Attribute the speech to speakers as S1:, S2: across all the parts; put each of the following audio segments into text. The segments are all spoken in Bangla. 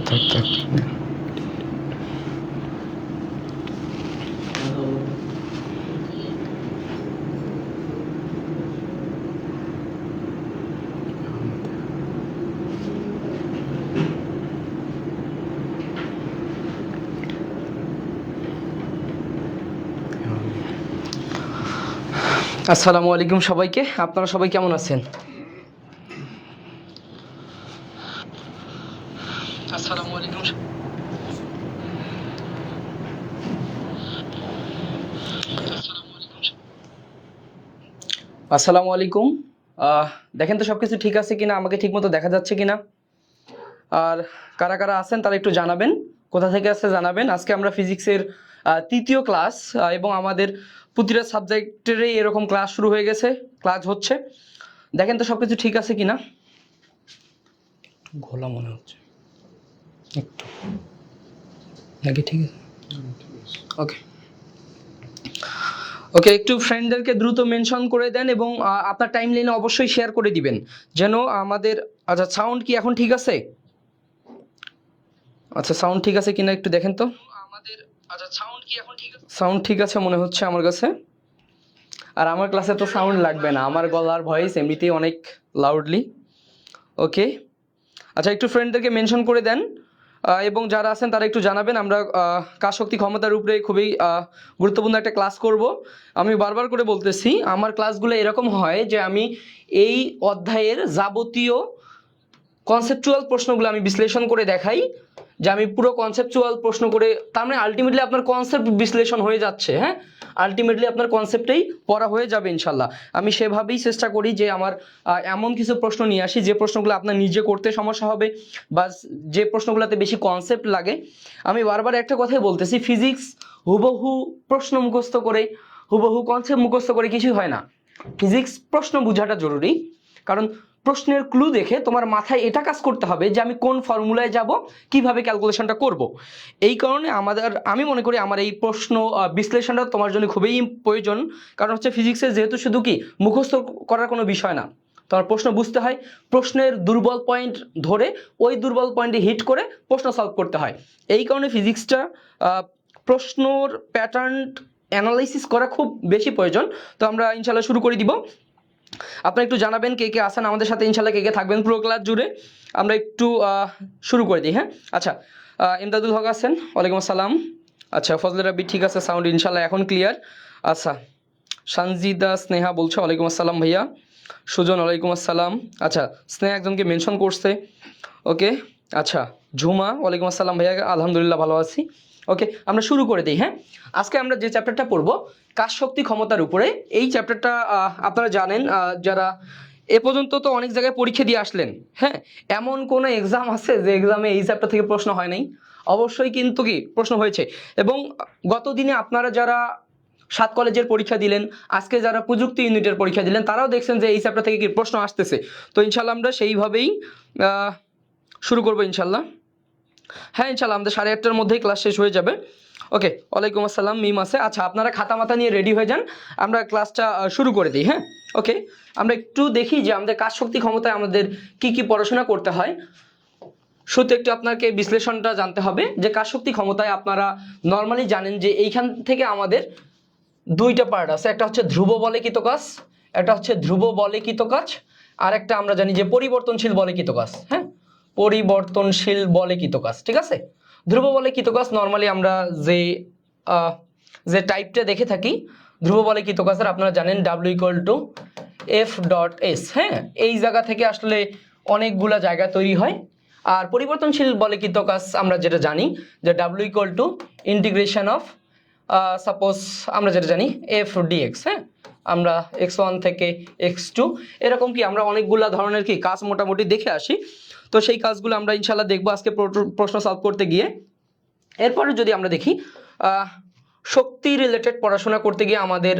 S1: থাক থাক।
S2: আসসালামু আলাইকুম সবাইকে। আপনারা সবাই কেমন আছেন? আসসালামু আলাইকুম। আসসালামু আলাইকুম। দেখেন তো সবকিছু ঠিক আছে কিনা, আমাকে ঠিকমতো দেখা যাচ্ছে কিনা, আর কারা কারা আছেন তারা একটু জানাবেন, কোথা থেকে আসছে জানাবেন। আজকে আমরা ফিজিক্সের তৃতীয় ক্লাস, এবং আমাদের প্রতিটা সাবজেক্টেরই এরকম ক্লাস শুরু হয়ে গেছে, ক্লাস হচ্ছে। দেখেন তো সবকিছু ঠিক আছে কিনা। ঘোলা মনে হচ্ছে একটু, নাকি ঠিক আছে? ওকে ওকে, একটু ফ্রেন্ডদেরকে দ্রুত মেনশন করে দেন এবং আপনার টাইম লাইনে অবশ্যই শেয়ার করে দিবেন যেন আমাদের। আচ্ছা, সাউন্ড কি এখন ঠিক আছে? আচ্ছা, সাউন্ড ঠিক আছে কিনা একটু দেখেন তো আমাদের। আচ্ছা, সাউন্ড কি এখন ঠিক আছে? সাউন্ড ঠিক আছে মনে হচ্ছে আমার কাছে। আর আমার ক্লাসে তো সাউন্ড লাগবে না, আমার গলার ভয়েস এমনিতেই অনেক লাউডলি। ওকে, আচ্ছা একটু ফ্রেন্ডদেরকে মেনশন করে দেন, এবং যারা আছেন তারা একটু জানাবেন। আমরা কাজ শক্তি ক্ষমতার উপরে খুবই গুরুত্বপূর্ণ একটা ক্লাস করব। আমি বারবার করে বলতেছি, আমার ক্লাসগুলো এরকম হয় যে আমি এই অধ্যায়ের যাবতীয় কনসেপচুয়াল প্রশ্নগুলো আমি বিশ্লেষণ করে দেখাই, যে আমি পুরো কনসেপচুয়াল প্রশ্ন করে, তার মানে আলটিমেটলি আপনার কনসেপ্ট বিশ্লেষণ হয়ে যাচ্ছে। হ্যাঁ, আলটিমেটলি আপনার কনসেপ্টেই পড়া হয়ে যাবে ইনশাল্লাহ। আমি সেভাবেই চেষ্টা করি যে আমার এমন কিছু প্রশ্ন নিয়ে আসি যে প্রশ্নগুলো আপনার নিজে করতে সমস্যা হবে, বা যে প্রশ্নগুলোতে বেশি কনসেপ্ট লাগে। আমি বারবার একটা কথাই বলতেছি, ফিজিক্স হুবহু প্রশ্ন মুখস্থ করে, হুবহু কনসেপ্ট মুখস্থ করে কিছুই হয় না। ফিজিক্স প্রশ্ন বোঝাটা জরুরি, কারণ প্রশ্নের ক্লু দেখে তোমার মাথায় এটা কাজ করতে হবে যে আমি কোন ফর্মুলায় যাব, কিভাবে ক্যালকুলেশনটা করব। এই কারণে আমি মনে করি আমার এই প্রশ্ন বিশ্লেষণটা তোমার জন্য খুবই প্রয়োজন। কারণ হচ্ছে ফিজিক্সে যেহেতু শুধু কি মুখস্থ করার কোনো বিষয় না, তোমার প্রশ্ন বুঝতে হয়, প্রশ্নের দুর্বল পয়েন্ট ধরে ওই দুর্বল পয়েন্টে হিট করে প্রশ্ন সলভ করতে হয়। এই কারণে ফিজিক্সটা প্রশ্নর প্যাটার্ন অ্যানালাইসিস করা খুব বেশি প্রয়োজন। তো আমরা ইনশাল্লাহ শুরু করে দিব। আপনারা একটু জানাবেন কে কে আছেন আমাদের সাথে, ইনশাল্লাহ কে কে থাকবেন পুরো ক্লাস জুড়ে। আমরা একটু শুরু করে দিই। হ্যাঁ, আচ্ছা, ইমদাদুল হক আছেন, ওয়ালাইকুম আসসালাম। আচ্ছা, ফজলে রাব্বি ঠিক আছে, সাউন্ড ইনশাল্লাহ এখন ক্লিয়ার। আচ্ছা, সানজিদা স্নেহা বলছে ওয়ালাইকুম আসসালাম ভাইয়া। সুজন ওয়ালাইকুম আসসালাম। আচ্ছা, স্নেহা একজনকে মেনশন করছে। ওকে, আচ্ছা, ঝুমা ওয়ালাইকুম আসসালাম ভাইয়া, আলহামদুলিল্লাহ ভালো আছি। ওকে, আমরা শুরু করে দিই। হ্যাঁ, আজকে আমরা যে চ্যাপ্টারটা পড়বো কাজ শক্তি ক্ষমতার উপরে, এই চ্যাপ্টারটা আপনারা জানেন, যারা এ পর্যন্ত তো অনেক জায়গায় পরীক্ষা দিয়ে আসলেন। হ্যাঁ, এমন কোনো এক্সাম আছে যে এক্সামে এই চ্যাপ্টার থেকে প্রশ্ন হয় নাই? অবশ্যই কিন্তু কি প্রশ্ন হয়েছে। এবং গত দিনে আপনারা যারা 7 কলেজের পরীক্ষা দিলেন, আজকে যারা প্রযুক্তি ইউনিটের পরীক্ষা দিলেন, তারাও দেখছেন যে এই চ্যাপ্টার থেকে কি প্রশ্ন আসতেছে। তো ইনশাল্লাহ আমরা সেইভাবেই শুরু করবো ইনশাল্লাহ। হ্যাঁ, ইনশাল্লাহ আমাদের 8:30টার মধ্যেই ক্লাস শেষ হয়ে যাবে। ওকে, ওয়ালাইকুম আসসালাম, মিম আছে। আচ্ছা, আপনারা খাতা মাথা নিয়ে রেডি হয়ে যান, আমরা ক্লাসটা শুরু করে দিই। হ্যাঁ, ওকে, আমরা একটু দেখি যে আমাদের কাজ শক্তি ক্ষমতায় আমাদের কি কি পড়াশোনা করতে হয়। শুরুতে একটু আপনাকে বিশ্লেষণটা জানতে হবে যে কাজ শক্তি ক্ষমতায় আপনারা নর্মালি জানেন যে এইখান থেকে আমাদের দুইটা পার্ট আছে, একটা হচ্ছে ধ্রুব বলেকিত কাজ, একটা হচ্ছে ধ্রুব বলেকিত কাজ, আর একটা আমরা জানি যে পরিবর্তনশীল বলেকিত কাজ। হ্যাঁ, পরিবর্তনশীল বলেকিত কাজ, ঠিক আছে। ধ্রুব বলেকিত কাজ নর্মালি আমরা যে যে টাইপটা দেখে থাকি ধ্রুব বলেকিত কাজের, আপনারা জানেন W equal two F dot S. হ্যাঁ, এই জায়গা থেকে আসলে অনেকগুলা জায়গা তৈরি হয়। আর পরিবর্তনশীল বলেকিত কাজ আমরা যেটা জানি যে W equal two integration of suppose আমরা যেটা জানি এফ ডিএক্স। হ্যাঁ, আমরা x1 থেকে x2 এরকম কি আমরা অনেকগুলা ধরনের কি কাজ মোটামুটি দেখে আসি। তো সেই কাজগুলো আমরা ইনশাল্লাহ দেখবো আজকে প্রশ্ন সলভ করতে গিয়ে। এরপরে যদি আমরা দেখি শক্তি রিলেটেড পড়াশোনা করতে গিয়ে আমাদের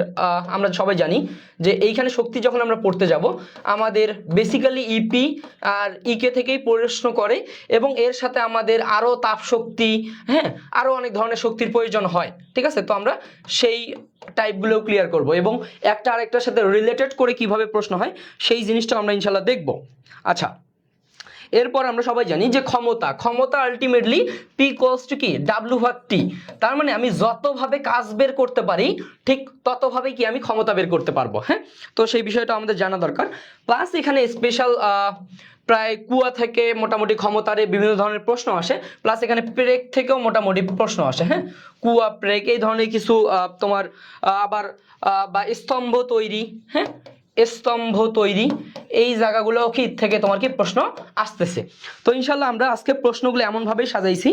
S2: আমরা সবাই জানি যে এইখানে শক্তি যখন আমরা পড়তে যাব আমাদের বেসিক্যালি ইপি আর ইকে থেকেই প্রশ্ন করে, এবং এর সাথে আমাদের আরও তাপ শক্তি, হ্যাঁ, আরও অনেক ধরনের শক্তির প্রয়োজন হয়। ঠিক আছে, তো আমরা সেই টাইপগুলো ক্লিয়ার করব এবং একটা আরেকটার সাথে রিলেটেড করে কিভাবে প্রশ্ন হয় সেই জিনিসটা আমরা ইনশাল্লাহ দেখব। আচ্ছা, এরপর আমরা সবাই জানি যে ক্ষমতা আলটিমেটলি পি ইকুয়ালস টু কি W/T। তার মানে আমি যতভাবে কাজ বের করতে পারি ঠিক ততভাবে কি আমি ক্ষমতা বের করতে পারবো। হ্যাঁ, তো সেই বিষয়টা আমাদের জানা দরকার। প্লাস এখানে স্পেশাল প্রায় কুয়া থেকে মোটামুটি ক্ষমতার বিভিন্ন ধরনের প্রশ্ন আসে, প্লাস এখানে প্রেক থেকেও মোটামুটি প্রশ্ন আসে। হ্যাঁ, কুয়া প্রেক এই ধরনের কিছু তোমার আবার বা স্তম্ভ তৈরি, হ্যাঁ স্তম্ভ তৈরি, এই জায়গাগুলো কি থেকে তোমার কি প্রশ্ন আসতেছে। তো ইনশাল্লাহ আমরা আজকে প্রশ্নগুলো এমনভাবে সাজাইছি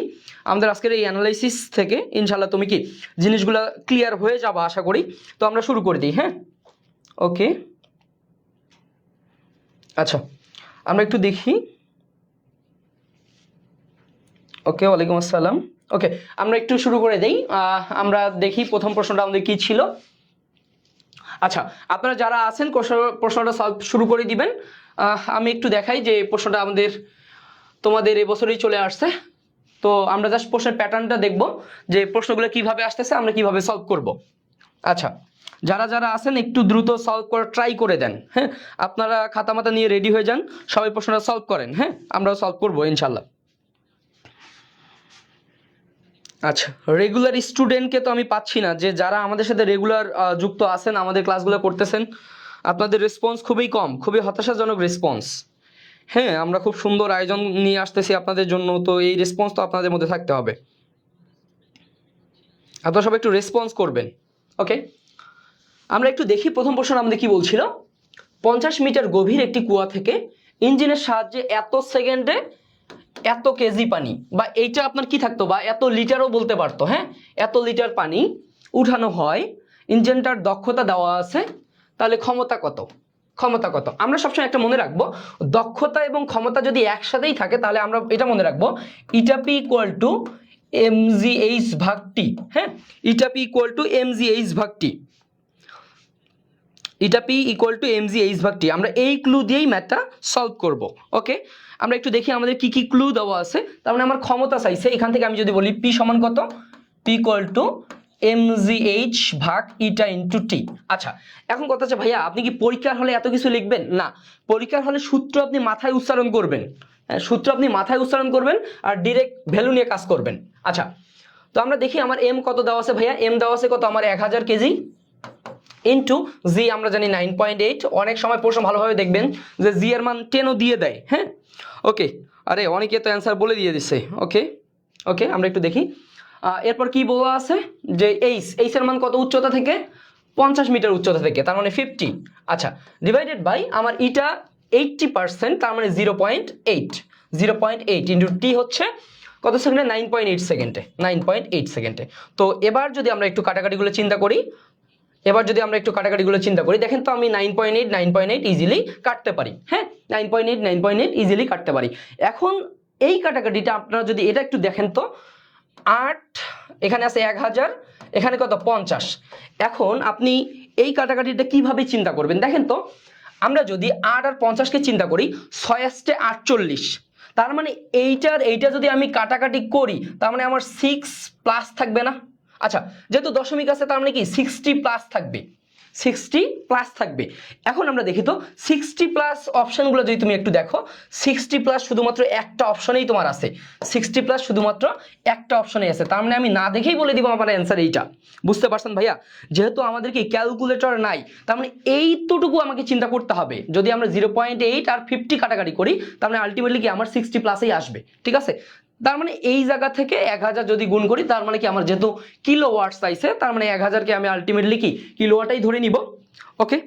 S2: আমাদের আজকের এই অ্যানালাইসিস থেকে, ইনশাল্লাহ তুমি কি জিনিসগুলো ক্লিয়ার হয়ে যাবে আশা করি। তো আমরা শুরু করে দিই। হ্যাঁ, ওকে, আচ্ছা আমরা একটু দেখি। ওকে, ওয়ালাইকুম আসসালাম। ওকে, আমরা একটু শুরু করে দেই। আমরা দেখি প্রথম প্রশ্নটা আমাদের কি ছিল। আচ্ছা, আপনারা যারা আছেন প্রশ্নটা সলভ শুরু করে দিবেন। আমি একটু দেখাই যে প্রশ্নটা আমাদের তোমাদের এবছরই চলে আসছে। তো আমরা জাস্ট প্রশ্নের প্যাটার্নটা দেখব যে প্রশ্নগুলো কিভাবে আসতেছে, আমরা কিভাবে সলভ করব। আচ্ছা, যারা যারা আছেন একটু দ্রুত সলভ করার ট্রাই করে দেন। হ্যাঁ, আপনারা খাতা মাথা নিয়ে রেডি হয়ে যান, সবাই প্রশ্নটা সলভ করেন। হ্যাঁ, আমরাও সলভ করবো ইনশাল্লাহ। আচ্ছা, রেগুলার স্টুডেন্টকে তো আমি পাচ্ছি না, যে যারা আমাদের সাথে রেগুলার যুক্ত আছেন, আমাদের ক্লাসগুলো করতেছেন, আপনাদের রেসপন্স খুবই কম, খুবই হতাশাজনক রেসপন্স। হ্যাঁ, আমরা খুব সুন্দর আয়োজন নিয়ে আসতেছি আপনাদের জন্য, তো এই রেসপন্স তো আপনাদের মধ্যে থাকতে হবে। আপনারা সবাই একটু রেসপন্স করবেন। ওকে, আমরা একটু দেখি প্রথম প্রশ্ন আমাদের কি বলছিল। 50 মিটার গভীর একটি কুয়া থেকে ইঞ্জিনের সাহায্যে এত সেকেন্ডে এত কেজি পানি, বা এইটা আপনার কি থাকতো, বা এত লিটারও বলতে পারতো। হ্যাঁ, এত লিটার পানি উঠানো হয়, ইঞ্জিনটার দক্ষতা দেওয়া আছে, তাহলে ক্ষমতা কত? ক্ষমতা কত? আমরা সবসময় একটা মনে রাখবো, দক্ষতা এবং ক্ষমতা যদি একসাথেই থাকে তাহলে আমরা এটা মনে রাখবো, ইটা পি ইকুয়াল টু mgh/t। হ্যাঁ, ইটা P equal to mgh/t, eta P equal to mgh/t। আমরা এই ক্লু দিয়েই ম্যাথটা সলভ করব। ওকে, আমরা একটু দেখি আমাদের কি কি ক্লু দেওয়া আছে। তার মানে আমার ক্ষমতা চাইছে, এখান থেকে আমি যদি বলি পি সমান কত, P equal to mgh/ইটা into T. আচ্ছা, এখন কথা হচ্ছে ভাইয়া আপনি কি পরীক্ষার হলে এত কিছু লিখবেন? না, পরীক্ষার হলে সূত্র আপনি মাথায় উচ্চারণ করবেন। সূত্র আপনি মাথায় উচ্চারণ করবেন আর ডিরেক্ট ভ্যালু নিয়ে কাজ করবেন। আচ্ছা, তো আমরা দেখি আমার এম কত দেওয়া আছে ভাইয়া। এম দেওয়া আছে কত আমার 1000 কেজি, ইন্টু জি আমরা জানি 9.8। অনেক সময় প্রশ্ন ভালোভাবে দেখবেন যে জি এর মান 10ও দিয়ে দেয়। হ্যাঁ, ওকে, আরে অনেকে তো অ্যান্সার বলে দিয়ে দিচ্ছে। ওকে ওকে, আমরা একটু দেখি। এরপর কি বলা আছে যে এইচ এর মান কত উচ্চতা থেকে, 50 মিটার উচ্চতা থেকে, তার মানে 50। আচ্ছা, ডিভাইডেড বাই আমার ইটা 80%, তার মানে 0.8, 0.8 ইন্টু টি হচ্ছে কত সেকেন্ডে, 9.8 সেকেন্ডে, 9.8 সেকেন্ডে। তো এবার যদি আমরা একটু কাটাকাটিগুলো চিন্তা করি, দেখেন তো আমি 9.8 ইজিলি কাটতে পারি। হ্যাঁ, 9.8 ইজিলি কাটতে পারি। এখন এই কাটাকাটিটা আপনারা যদি এটা একটু দেখেন তো, 8 এখানে আছে 1000, এখানে কত 50। এখন আপনি এই কাটাকাটিটা কিভাবে চিন্তা করবেন দেখেন তো, আমরা যদি 8 আর 50কে চিন্তা করি, 6 আসতে 48, তার মানে এইটা যদি আমি কাটাকাটি করি তার মানে আমার 6 প্লাস থাকবে না? আচ্ছা, যেহেতু দশমিক আছে তার মানে কি 60 প্লাস থাকবে, 60 প্লাস থাকবে। এখন আমরা দেখি তো 60 প্লাস অপশনগুলো যদি তুমি একটু দেখো, 60 প্লাস শুধুমাত্র একটা অপশনেই তোমার আছে, 60 প্লাস শুধুমাত্র একটা অপশনেই আছে। তার মানে আমি না দেখেই বলে দিব আমার অ্যান্সার এইটা। বুঝতে পারছেন ভাইয়া? যেহেতু আমাদের কি ক্যালকুলেটর নাই, তার মানে এইটুকু আমাকে চিন্তা করতে হবে। যদি আমরা 0.8 আর 50 কাটাকাটি করি তার মানে আলটিমেটলি কি আমার 60 প্লাসেই আসবে। ঠিক আছে, তার মানে এই জায়গা থেকে 1000 যদি গুণ করি তার মানে কি আমার যেহেতু কিলোওয়াট চাইছে, তার মানে 1000কে আমি আলটিমেটলি কি কিলোওয়াটাই ধরে নিব। ওকে,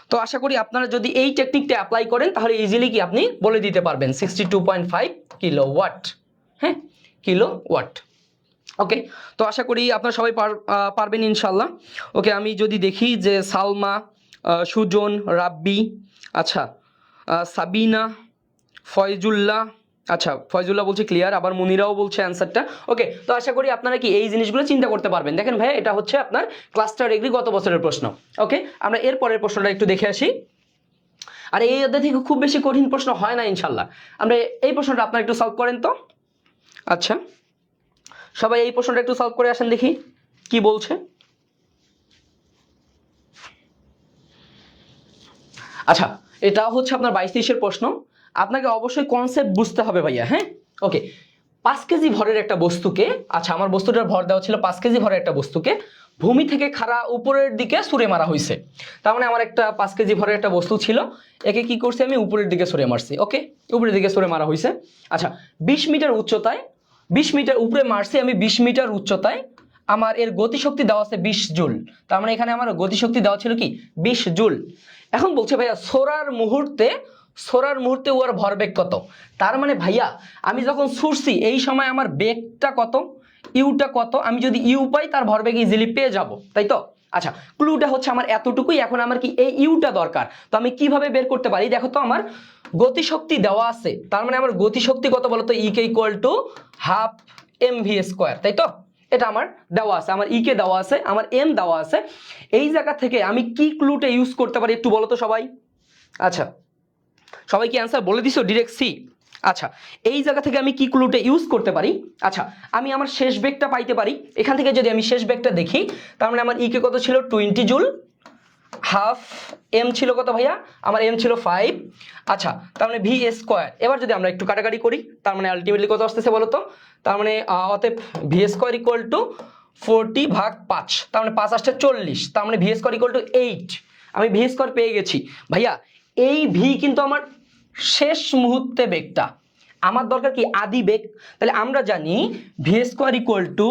S2: তো আশা করি আপনারা যদি এই টেকনিকটা অ্যাপ্লাই করেন তাহলে ইজিলি কি আপনি বলে দিতে পারবেন 62.5 কিলোওয়াট। হ্যাঁ, কিলোওয়াট। ওকে, তো আশা করি আপনারা সবাই পারবেন ইনশাল্লাহ। ওকে, আমি যদি দেখি যে সালমা, সুজন, রাব্বি, আচ্ছা সাবিনা, ফয়জুল্লাহ, আচ্ছা ফয়জুল্লাহ বলছে ক্লিয়ার, আবার মুনিরাও বলছে অ্যান্সারটা। ওকে, তো আশা করি আপনারা কি এই জিনিসগুলো চিন্তা করতে পারবেন। দেখেন ভাইয়া, এটা হচ্ছে আপনার ক্লাস্টার এগ্রি গত বছরের প্রশ্ন। ওকে, আমরা এর পরের প্রশ্নটা একটু দেখে আসি। আর এই অধ্যায় থেকে খুব বেশি কঠিন প্রশ্ন হয় না ইনশাল্লাহ। আমরা এই প্রশ্নটা আপনারা একটু সলভ করেন তো। আচ্ছা, সবাই এই প্রশ্নটা একটু সলভ করে আসেন দেখি কি বলছে। আচ্ছা, এটা হচ্ছে আপনার 22-23-এর প্রশ্ন। আপনাকে অবশ্যই কনসেপ্ট বুঝতে হবে ভাইয়া। হ্যাঁ, ওকে। 5 কেজি ভরের একটা বস্তুকে, আচ্ছা আমার বস্তুটার ভর দেওয়া ছিল 5 কেজি ভরের একটা বস্তুকে ভূমি থেকে খাড়া উপরের দিকে ছুঁড়ে মারা হয়েছে। তার মানে আমার একটা 5 কেজি ভরের একটা বস্তু ছিল, একে কি করছি আমি উপরের দিকে ছুঁড়ে মারছি। ওকে, উপরের দিকে ছুঁড়ে মারা হয়েছে। আচ্ছা 20 মিটার উচ্চতায়, 20 মিটার উপরে মারছি আমি 20 মিটার উচ্চতায়, আমার এর গতিশক্তি দেওয়া আছে 20 জুল। তার মানে এখানে আমার গতিশক্তি দেওয়া ছিল কি 20 জুল। এখন বলছে ভাইয়া ছোড়ার মুহূর্তে ওর ভরবেগ কত। তার মানে ভাইয়া আমি যখন ছুটছি এই সময় আমার বেগটা কত, ইউটা কত, আমি যদি ইউ পাই তার ভরবেগ ইজিলি পেয়ে যাব, তাই তো। আচ্ছা ক্লুটা হচ্ছে আমার এতটুকুই। এখন আমার কি এই ইউটা দরকার, তো আমি কিভাবে বের করতে পারি? দেখো তো আমার গতিশক্তি দেওয়া আছে, তার মানে আমার গতিশক্তি কত বলতো, E K equal to half M V square, তাই তো। এটা আমার দেওয়া আছে, আমার ইকে দেওয়া আছে, আমার এম দেওয়া আছে। এই জায়গা থেকে আমি কি ক্লুটা ইউজ করতে পারি একটু বলো তো সবাই। আচ্ছা সবাই কি অ্যান্সার বলে দিছো ডিরেক্ট সি? আচ্ছা এই জায়গা থেকে আমি কি ক্লুটা ইউজ করতে পারি? আচ্ছা আমি আমার শেষ বেগটা পাইতে পারি এখান থেকে। যদি আমি শেষ বেগটা দেখি, তার মানে আমার ইকে কত ছিল 20 জুল, হাফ এম ছিল কত ভাইয়া, আমার এম ছিল 5। আচ্ছা তার মানে ভি স্কোয়ার। এবার যদি আমরা একটু কাটাকাটি করি, তার মানে আলটিমেটলি কত আসতেছে বলো তো। তার মানে অতএব ভি স্কোয়ার ইকুয়াল টু 40/5, তার মানে 5 আসছে 40, তার মানে ভি স্কোয়ার ইকুয়াল টু 8। আমি ভি স্কোয়ার পেয়ে গেছি ভাইয়া। এই ভি কিন্তু আমার শেষ মুহূর্তে বেগটা, আমার দরকার কি আদি বেগ। তাহলে আমরা জানি V square equal to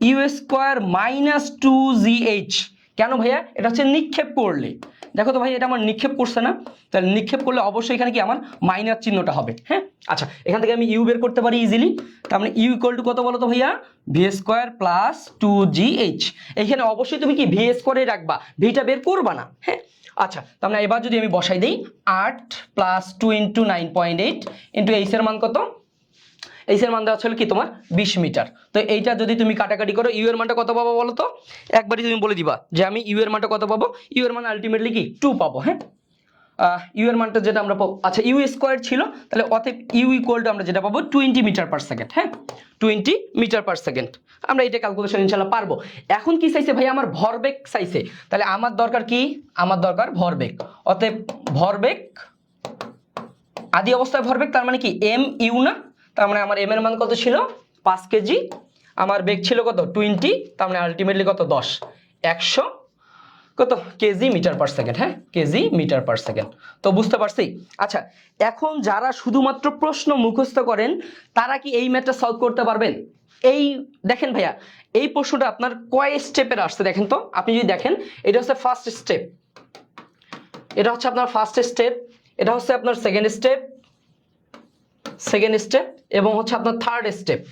S2: U square minus 2gh। কেন ভাইয়া? এটা হচ্ছে নিক্ষেপ করলে। দেখো তো ভাই এটা আমার নিক্ষেপ করছে না, তাহলে নিক্ষেপ করলে অবশ্যই এখানে কি আমার মাইনাস চিহ্নটা হবে। হ্যাঁ আচ্ছা এখান থেকে আমি ইউ বের করতে পারি ইজিলি। তার মানে ইউ ইকুয়াল টু কত বলো তো ভাইয়া, ভি স্কোয়ার প্লাস 2gh। এখানে অবশ্যই তুমি কি ভি স্কোয়ারে রাখবা, ভিটা বের করবা না। হ্যাঁ আচ্ছা তার মানে এবার যদি আমি বসাই দিই 8 প্লাস 2 ইন্টু 9.8 ইন্টু এইচ এর মান কত, এইচ এর মান দেওয়া ছিল কি তোমার 20 মিটার। তো এইটা যদি তুমি কাটাকাটি করো ইউ এর মানটা কত পাবো বলো তো, একবারই তুমি বলে দিবা যে আমি ইউ এর মানটা কত পাবো। ইউ এর মান আলটিমেটলি কি 2 পাবো। হ্যাঁ ইউ এর মানটা যেটা আমরা পাবো, আচ্ছা ইউ স্কোয়ার ছিল, তাহলে অতএব ইউ ইকুয়াল টু আমরা যেটা পাবো 20 মিটার পার সেকেন্ড। হ্যাঁ 20 মিটার পার সেকেন্ড, আমরা এটা ক্যালকুলেশন ইনশাল্লাহ পারবো। এখন কি চাইছে ভাই, আমার ভরবেগ চাইছে। তাহলে আমার দরকার কি, আমার দরকার ভরবেগ। অতএব ভরবেগ, আদি অবস্থায় ভরবেগ তার মানে কি এম ইউ না, তার মানে আমার এম এর মান কত ছিল 5 কেজি, আমার বেগ ছিল কত 20, তার মানে আলটিমেটলি কত 10, 100 কত কেজি মিটার পার সেকেন্ড। হ্যাঁ কেজি মিটার পার সেকেন্ড। তো বুঝতে পারছি। আচ্ছা এখন যারা শুধুমাত্র প্রশ্ন মুখস্থ করেন তারা কি এই ম্যাথটা সলভ করতে পারবেন? এই দেখেন ভাইয়া এই প্রশ্নটা আপনার কয় স্টেপের আসছে দেখেন তো। আপনি যদি দেখেন এটা হচ্ছে ফার্স্ট স্টেপ, এটা হচ্ছে আপনার ফার্স্ট স্টেপ, এটা হচ্ছে আপনার সেকেন্ড স্টেপ এবং হচ্ছে আপনার থার্ড স্টেপ।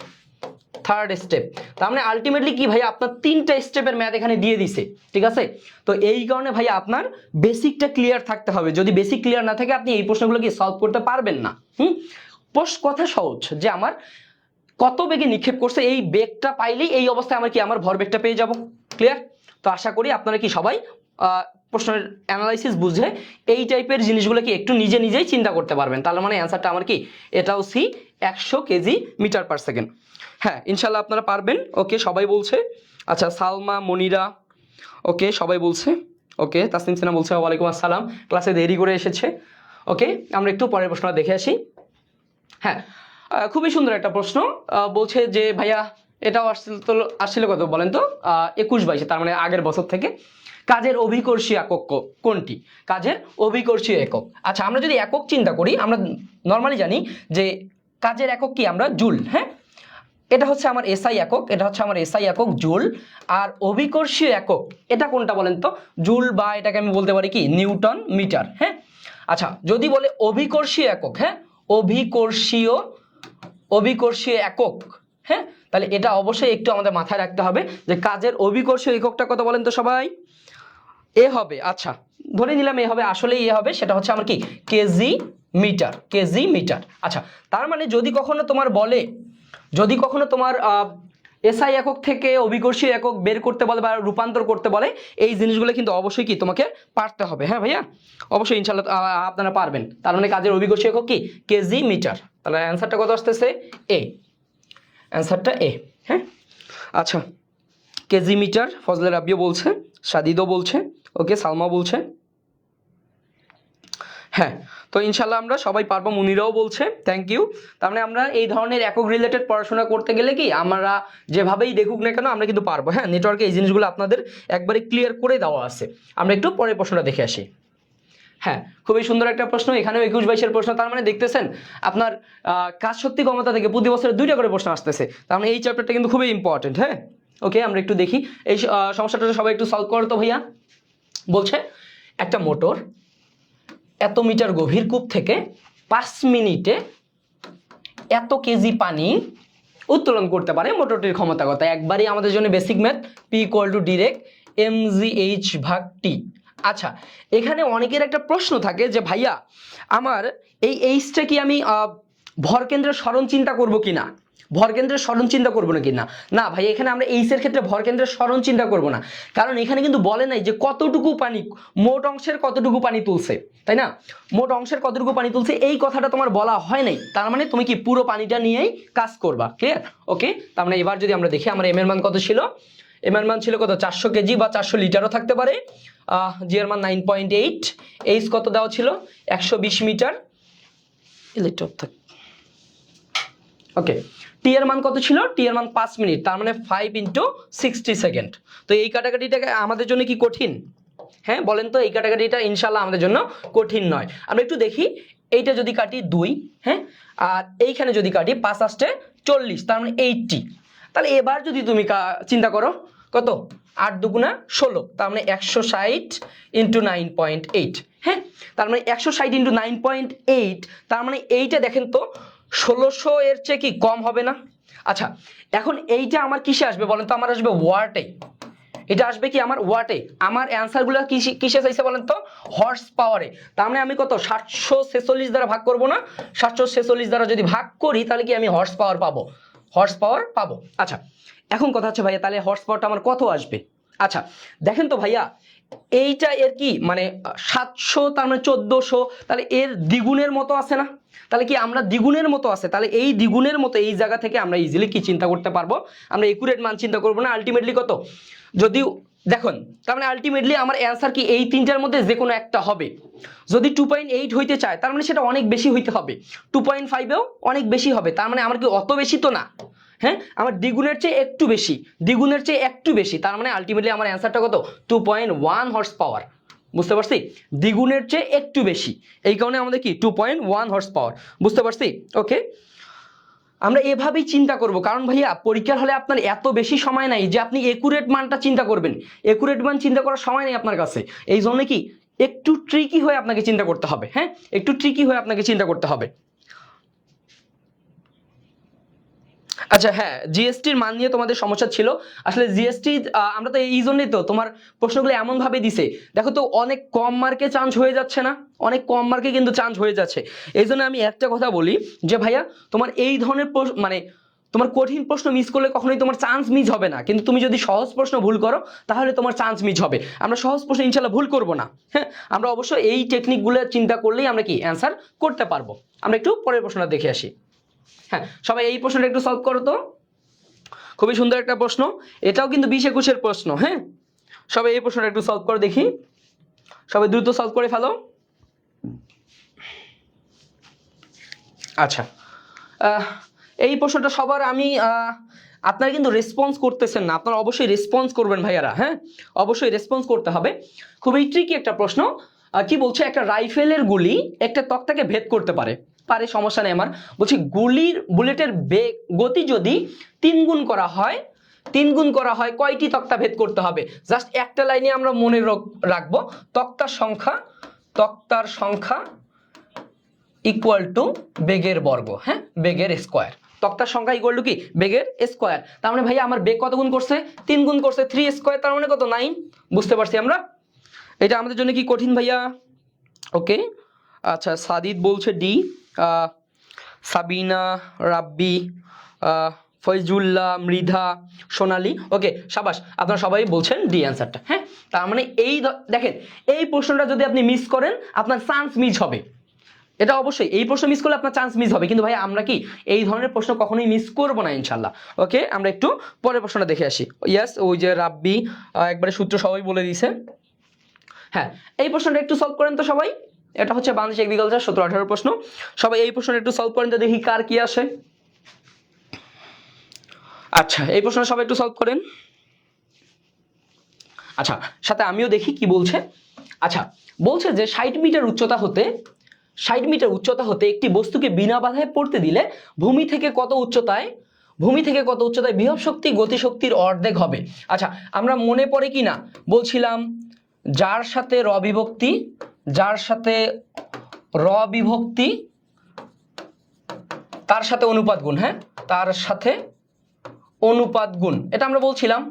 S2: তার মানে আলটিমেটলি কি ভাইয়া আপনার 3টা স্টেপের ম্যাথ এখানে দিয়ে দিছে, ঠিক আছে। তো এই কারণে ভাইয়া আপনার বেসিকটা ক্লিয়ার থাকতে হবে। যদি বেসিক ক্লিয়ার না থাকে আপনি এই প্রশ্নগুলো কি সলভ করতে পারবেন না। কথা সহজ যে আমার কত বেগে নিক্ষেপ করছে, এই বেগটা পাইলেই এই অবস্থায় আমার কি আমার ভরবেগটা পেয়ে যাব। ক্লিয়ার? তো আশা করি আপনারা কি সবাই প্রশ্নের অ্যানালাইসিস বুঝে এই টাইপের জিনিসগুলো কি একটু নিজেই চিন্তা করতে পারবেন। তাহলে মানে অ্যান্সারটা আমার কি এটাও C, 100 KG metre per second. হ্যাঁ ইনশাল্লাহ আপনারা পারবেন। ওকে সবাই বলছে, আচ্ছা সালমা মনিরা ওকে সবাই বলছে। ওকে তাসনিম সিনহা বলছে ওয়ালাইকুম আসসালাম, ক্লাসে দেরি করে এসেছে। ওকে আমরা একটু পরের প্রশ্নটা দেখে আসি। হ্যাঁ খুবই সুন্দর একটা প্রশ্ন। বলছে যে ভাইয়া এটাও আসছিল কত বলেন তো 21-22, তার মানে আগের বছর থেকে। কাজের অভিকর্ষী একক কোনটি? কাজের অভিকর্ষী একক। আচ্ছা আমরা যদি একক চিন্তা করি, আমরা নর্মালি জানি যে কাজের একক কি আমরা জুল। হ্যাঁ এটা হচ্ছে আমার এসআই একক, এটা হচ্ছে আমার এসআই একক জুল। আর অভিকর্ষীয় একক এটা কোনটা বলেন তো, জুল বা এটাকে আমি বলতে পারি কি নিউটন মিটার। হ্যাঁ আচ্ছা যদি বলে অভিকর্ষীয় একক, হ্যাঁ অভিকর্ষীয় একক, হ্যাঁ তাহলে এটা অবশ্যই একটু আমাদের মাথায় রাখতে হবে যে কাজের অভিকর্ষীয় এককটা কত বলেন তো সবাই, এ হবে। আচ্ছা ধরে নিলাম এ হবে, আসলে এ হবে, সেটা হচ্ছে আমার কি কেজি মিটার। আচ্ছা তার মানে যদি কখনো তোমার এসআই একক থেকে অভিকর্ষীয় একক বের করতে বলে বা রূপান্তর করতে বলে, এই জিনিসগুলো কিন্তু অবশ্যই কি তোমাকে পারতে হবে। হ্যাঁ ভাইয়া অবশ্যই ইনশাল্লাহ আপনারা পারবেন। তার মানে কাজের অভিকর্ষীয় একক কি কেজি মিটার। তাহলে অ্যান্সারটা কত আসতেছে এ, অ্যান্সারটা এ। হ্যাঁ আচ্ছা কেজি মিটার ফজলে রাব্বিও বলছে, সাদিদও বলছে, ওকে সালমা বলছে। হ্যাঁ, তো ইনশাল্লাহ আমরা সবাই পারবো, মুনিরাও বলছে থ্যাংক ইউ। তার মানে আমরা এই ধরনের একক রিলেটেড পড়াশোনা করতে গেলে কি আমরা যেভাবেই দেখুক না কেন আমরা কিন্তু পারবো। হ্যাঁ, নেটওয়ার্কে এই জিনিসগুলো আপনাদের একবারে ক্লিয়ার করে দেওয়া আছে। আমরা একটু পরের প্রশ্নটা দেখে আসি। হ্যাঁ, খুবই সুন্দর একটা প্রশ্ন, এখানেও 21-22-এর প্রশ্ন। তার মানে দেখতেছেন আপনার কাজ শক্তি ক্ষমতা থেকে প্রতি বছরে 2টা করে প্রশ্ন আসতেছে। তার মানে এই চ্যাপ্টারটা কিন্তু খুবই ইম্পর্টেন্ট। হ্যাঁ, ওকে, আমরা একটু দেখি এই সমস্যাটা সবাই একটু সলভ করো তো ভাইয়া। বলছে একটা মোটর এত মিটার গভীর কূপ থেকে 5 মিনিটে এত কেজি পানি উত্তোলন করতে পারে, মোটরটির ক্ষমতা কত? একবারই আমাদের জন্য basic math, P = direct mgh/t। আচ্ছা, এখানে অনেকের একটা প্রশ্ন থাকে যে ভাইয়া আমার এই এইচটা কি আমি ভরকেন্দ্রের সরণ চিন্তা করব কিনা, ভরকেন্দ্রের সরণ চিন্তা করবো না কিনা? না ভাই, এখানে আমরা এইচের ক্ষেত্রে ভরকেন্দ্রের সরণ চিন্তা করব না, কারণ এখানে কিন্তু বলে নাই যে কতটুকু পানি, মোট অংশের কতটুকু পানি তুলছে, তাই না? মোট অংশের কতটুকু পানি তুলছে এই কথাটা তোমার বলা হয় নাই। তার মানে তুমি কি পুরো পানিটা নিয়েই কাজ করবা। ক্লিয়ার? ওকে, তার মানে এবার যদি আমরা দেখি আমার এম এর মান কত ছিল, এম এর মান ছিল কত? 400 কেজি বা 400 লিটারও থাকতে পারে। জি এর মান 9.8, এইচ কত দেওয়া ছিল? 120 মিটার, লিটার থাক। ওকে, টি এর মান কত ছিল? টি এর মান 5 মিনিট, তার মানে 5 × 60 সেকেন্ড। তো এই কাটাকাটিটাকে আমাদের জন্য কি কঠিন? হ্যাঁ বলেন তো, এই কাটাকাটিটা ইনশাল্লাহ আমাদের জন্য কঠিন নয়। আমরা একটু দেখি, এইটা যদি কাটি 2, হ্যাঁ, আর এইখানে যদি কাটি 5 × 40, তার মানে 80। তাহলে এবার যদি তুমি চিন্তা করো কত, 8 × 2 = 16, তার মানে 160 × 9.8। হ্যাঁ, তার মানে 160 × 9.8, তার মানে এইটা দেখেন তো 1600 এর চেয়ে কি কম হবে না? আচ্ছা, এখন এইটা আমার কিসে আসবে বলেন তো? আমার আসবে ওয়াটে। এটা আসবে কি আমার ওয়াটে। আমার অ্যান্সারগুলো কিসে চাইছে বলেন তো? হর্স পাওয়ারে। তার মানে আমি কত 746 দ্বারা ভাগ করব না? 746 দ্বারা যদি ভাগ করি তাহলে কি আমি হর্স পাওয়ার পাবো, হর্স পাওয়ার পাবো। আচ্ছা, এখন কথা হচ্ছে ভাইয়া তাহলে হর্স পাওয়ারটা আমার কত আসবে? আচ্ছা দেখেন তো ভাইয়া, এইটা এর কি মানে 700, তার মানে 1400, তাহলে এর দ্বিগুণের মতো আছে না? তাহলে কি আমরা দ্বিগুণের মতো আছে, তাহলে এই দ্বিগুণের মতো এই জায়গা থেকে আমরা ইজিলি কি চিন্তা করতে পারবো, আমরা একুরেট মান চিন্তা করবো না। আলটিমেটলি কত, যদি দেখুন, তার মানে আলটিমেটলি আমার অ্যান্সার কি এই তিনটার মধ্যে যে কোনো একটা হবে। যদি 2.8 হইতে চায় তার মানে সেটা অনেক বেশি হইতে হবে, 2.5এও অনেক বেশি হবে। তার মানে আমার কি অত বেশি তো না, হ্যাঁ, আমার দ্বিগুণের চেয়ে একটু বেশি, দ্বিগুণের চেয়ে একটু বেশি, তার মানে আলটিমেটলি আমার অ্যান্সারটা কত? 2.1 হর্স পাওয়ার। বুঝতে পারছি? দ্বিগুণের চেয়ে একটু বেশি, এই কারণে আমাদের কি 2.1 হর্স পাওয়ার। বুঝতে পারছি? ওকে, আমরা এভাবেই চিন্তা করব, কারণ ভাইয়া পরীক্ষার হলে আপনার এত বেশি সময় নাই যে আপনি একুরেট মানটা চিন্তা করবেন। একুরেট মান চিন্তা করার সময় নেই আপনার কাছে, এই জন্য কি একটু ট্রিকি হয়ে আপনাকে চিন্তা করতে হবে। হ্যাঁ, একটু ট্রিকি হয়ে আপনাকে চিন্তা করতে হবে। আচ্ছা হ্যাঁ, জিএসটির মান নিয়ে তোমাদের সমস্যা ছিল। আসলে জিএসটি আমরা তো এই জন্যই তো তোমার প্রশ্নগুলো এমন ভাবে দিছে, দেখো তো অনেক কম মার্কে চান্স হয়ে যাচ্ছে না, অনেক কম মার্কে কিন্তু চান্স হয়ে যাচ্ছে। এই জন্য আমি একটা কথা বলি যে ভাইয়া তোমার এই ধরনের মানে তোমার কঠিন প্রশ্ন মিস করলে কখনোই তোমার চান্স মিস হবে না, কিন্তু তুমি যদি সহজ প্রশ্ন ভুল করো তাহলে তোমার চান্স মিস হবে। আমরা সহজ প্রশ্ন ইনশাল্লাহ ভুল করব না। হ্যাঁ, আমরা অবশ্যই এই টেকনিকগুলো চিন্তা করলেই আমরা কি অ্যান্সার করতে পারবো। আমরা একটু পরের প্রশ্নটা দেখে আসি। হ্যাঁ, সবাই এই প্রশ্নটা একটু সলভ করো তো, খুবই সুন্দর একটা প্রশ্ন, এটাও কিন্তু 20-21-এর প্রশ্ন। হ্যাঁ, সবাই এই প্রশ্নটা একটু সলভ করে দেখি, সবাই দ্রুত সলভ করে ফেলো। আচ্ছা, এই প্রশ্নটা সবার আমি আপনারা কিন্তু রেসপন্স করতেছেন না, আপনারা অবশ্যই রেসপন্স করবেন ভাইয়ারা। হ্যাঁ, অবশ্যই রেসপন্স করতে হবে। খুবই ট্রিকি একটা প্রশ্ন। কি বলছে, একটা রাইফেলের গুলি একটা তক্তাকে ভেদ করতে পারে, পারে সমস্যা নেই আমার। বলছি বুলেটের গতি যদি 3 গুণ করা হয়, 3 গুণ করা হয় কয়টি তক্তা ভেদ করতে হবে? জাস্ট একটা লাইনে আমরা মনে রাখবো, তক্তার সংখ্যা ইকুয়াল টু বেগের বর্গ। হ্যাঁ, বেগের স্কোয়ার, তক্তার সংখ্যা ইকুয়াল টু কি বেগের স্কোয়ার। তার মানে ভাইয়া আমার বেগ কত গুণ করছে? 3 গুণ করছে, 3 স্কোয়ার, তার মানে কত? 9। বুঝতে পারছি আমরা? এটা আমাদের জন্য কি কঠিন ভাইয়া? ওকে, আচ্ছা সাদিদ বলছে ডি, সাবিনা, রাব্বি, ফয়জুল্লাহ, মৃধা, সোনালী, ওকে সাবাস, আপনারা সবাই বলছেন ডি অ্যান্সারটা। হ্যাঁ, তার মানে এই দেখেন, এই প্রশ্নটা যদি আপনি মিস করেন আপনার চান্স মিস হবে। এটা অবশ্যই, এই প্রশ্ন মিস করলে আপনার চান্স মিস হবে, কিন্তু ভাই আমরা কি এই ধরনের প্রশ্ন কখনোই মিস করবো না ইনশাল্লাহ। ওকে, আমরা একটু পরের প্রশ্নটা দেখে আসি। ইয়াস, ওই যে রাব্বি একবারে সূত্র সবাই বলে দিয়েছে। হ্যাঁ, এই প্রশ্নটা একটু সলভ করেন তো সবাই। এটা হচ্ছে বাংলাদেশ এগ্রিকালচার 17-18 প্রশ্ন। সবাই এই প্রশ্নটা একটু সলভ করেন তো দেখি কার কি আসে। আচ্ছা এই প্রশ্ন সবাই একটু সলভ করেন। আচ্ছা সাথে আমিও দেখি কি বলছে। আচ্ছা বলছে যে 60 মিটার উচ্চতা হতে একটি বস্তুকে বিনা বাধায় পড়তে দিলে ভূমি থেকে কত উচ্চতায় বিভব শক্তি গতিশক্তির অর্ধেক হবে। আচ্ছা আমরা মনে পড়ে কি না বলছিলাম যার সাথে র বিভক্তি তার সাথে অনুপাত গুণ, হ্যাঁ তার সাথে অনুপাত গুণ, এটা আমরা বলছিলাম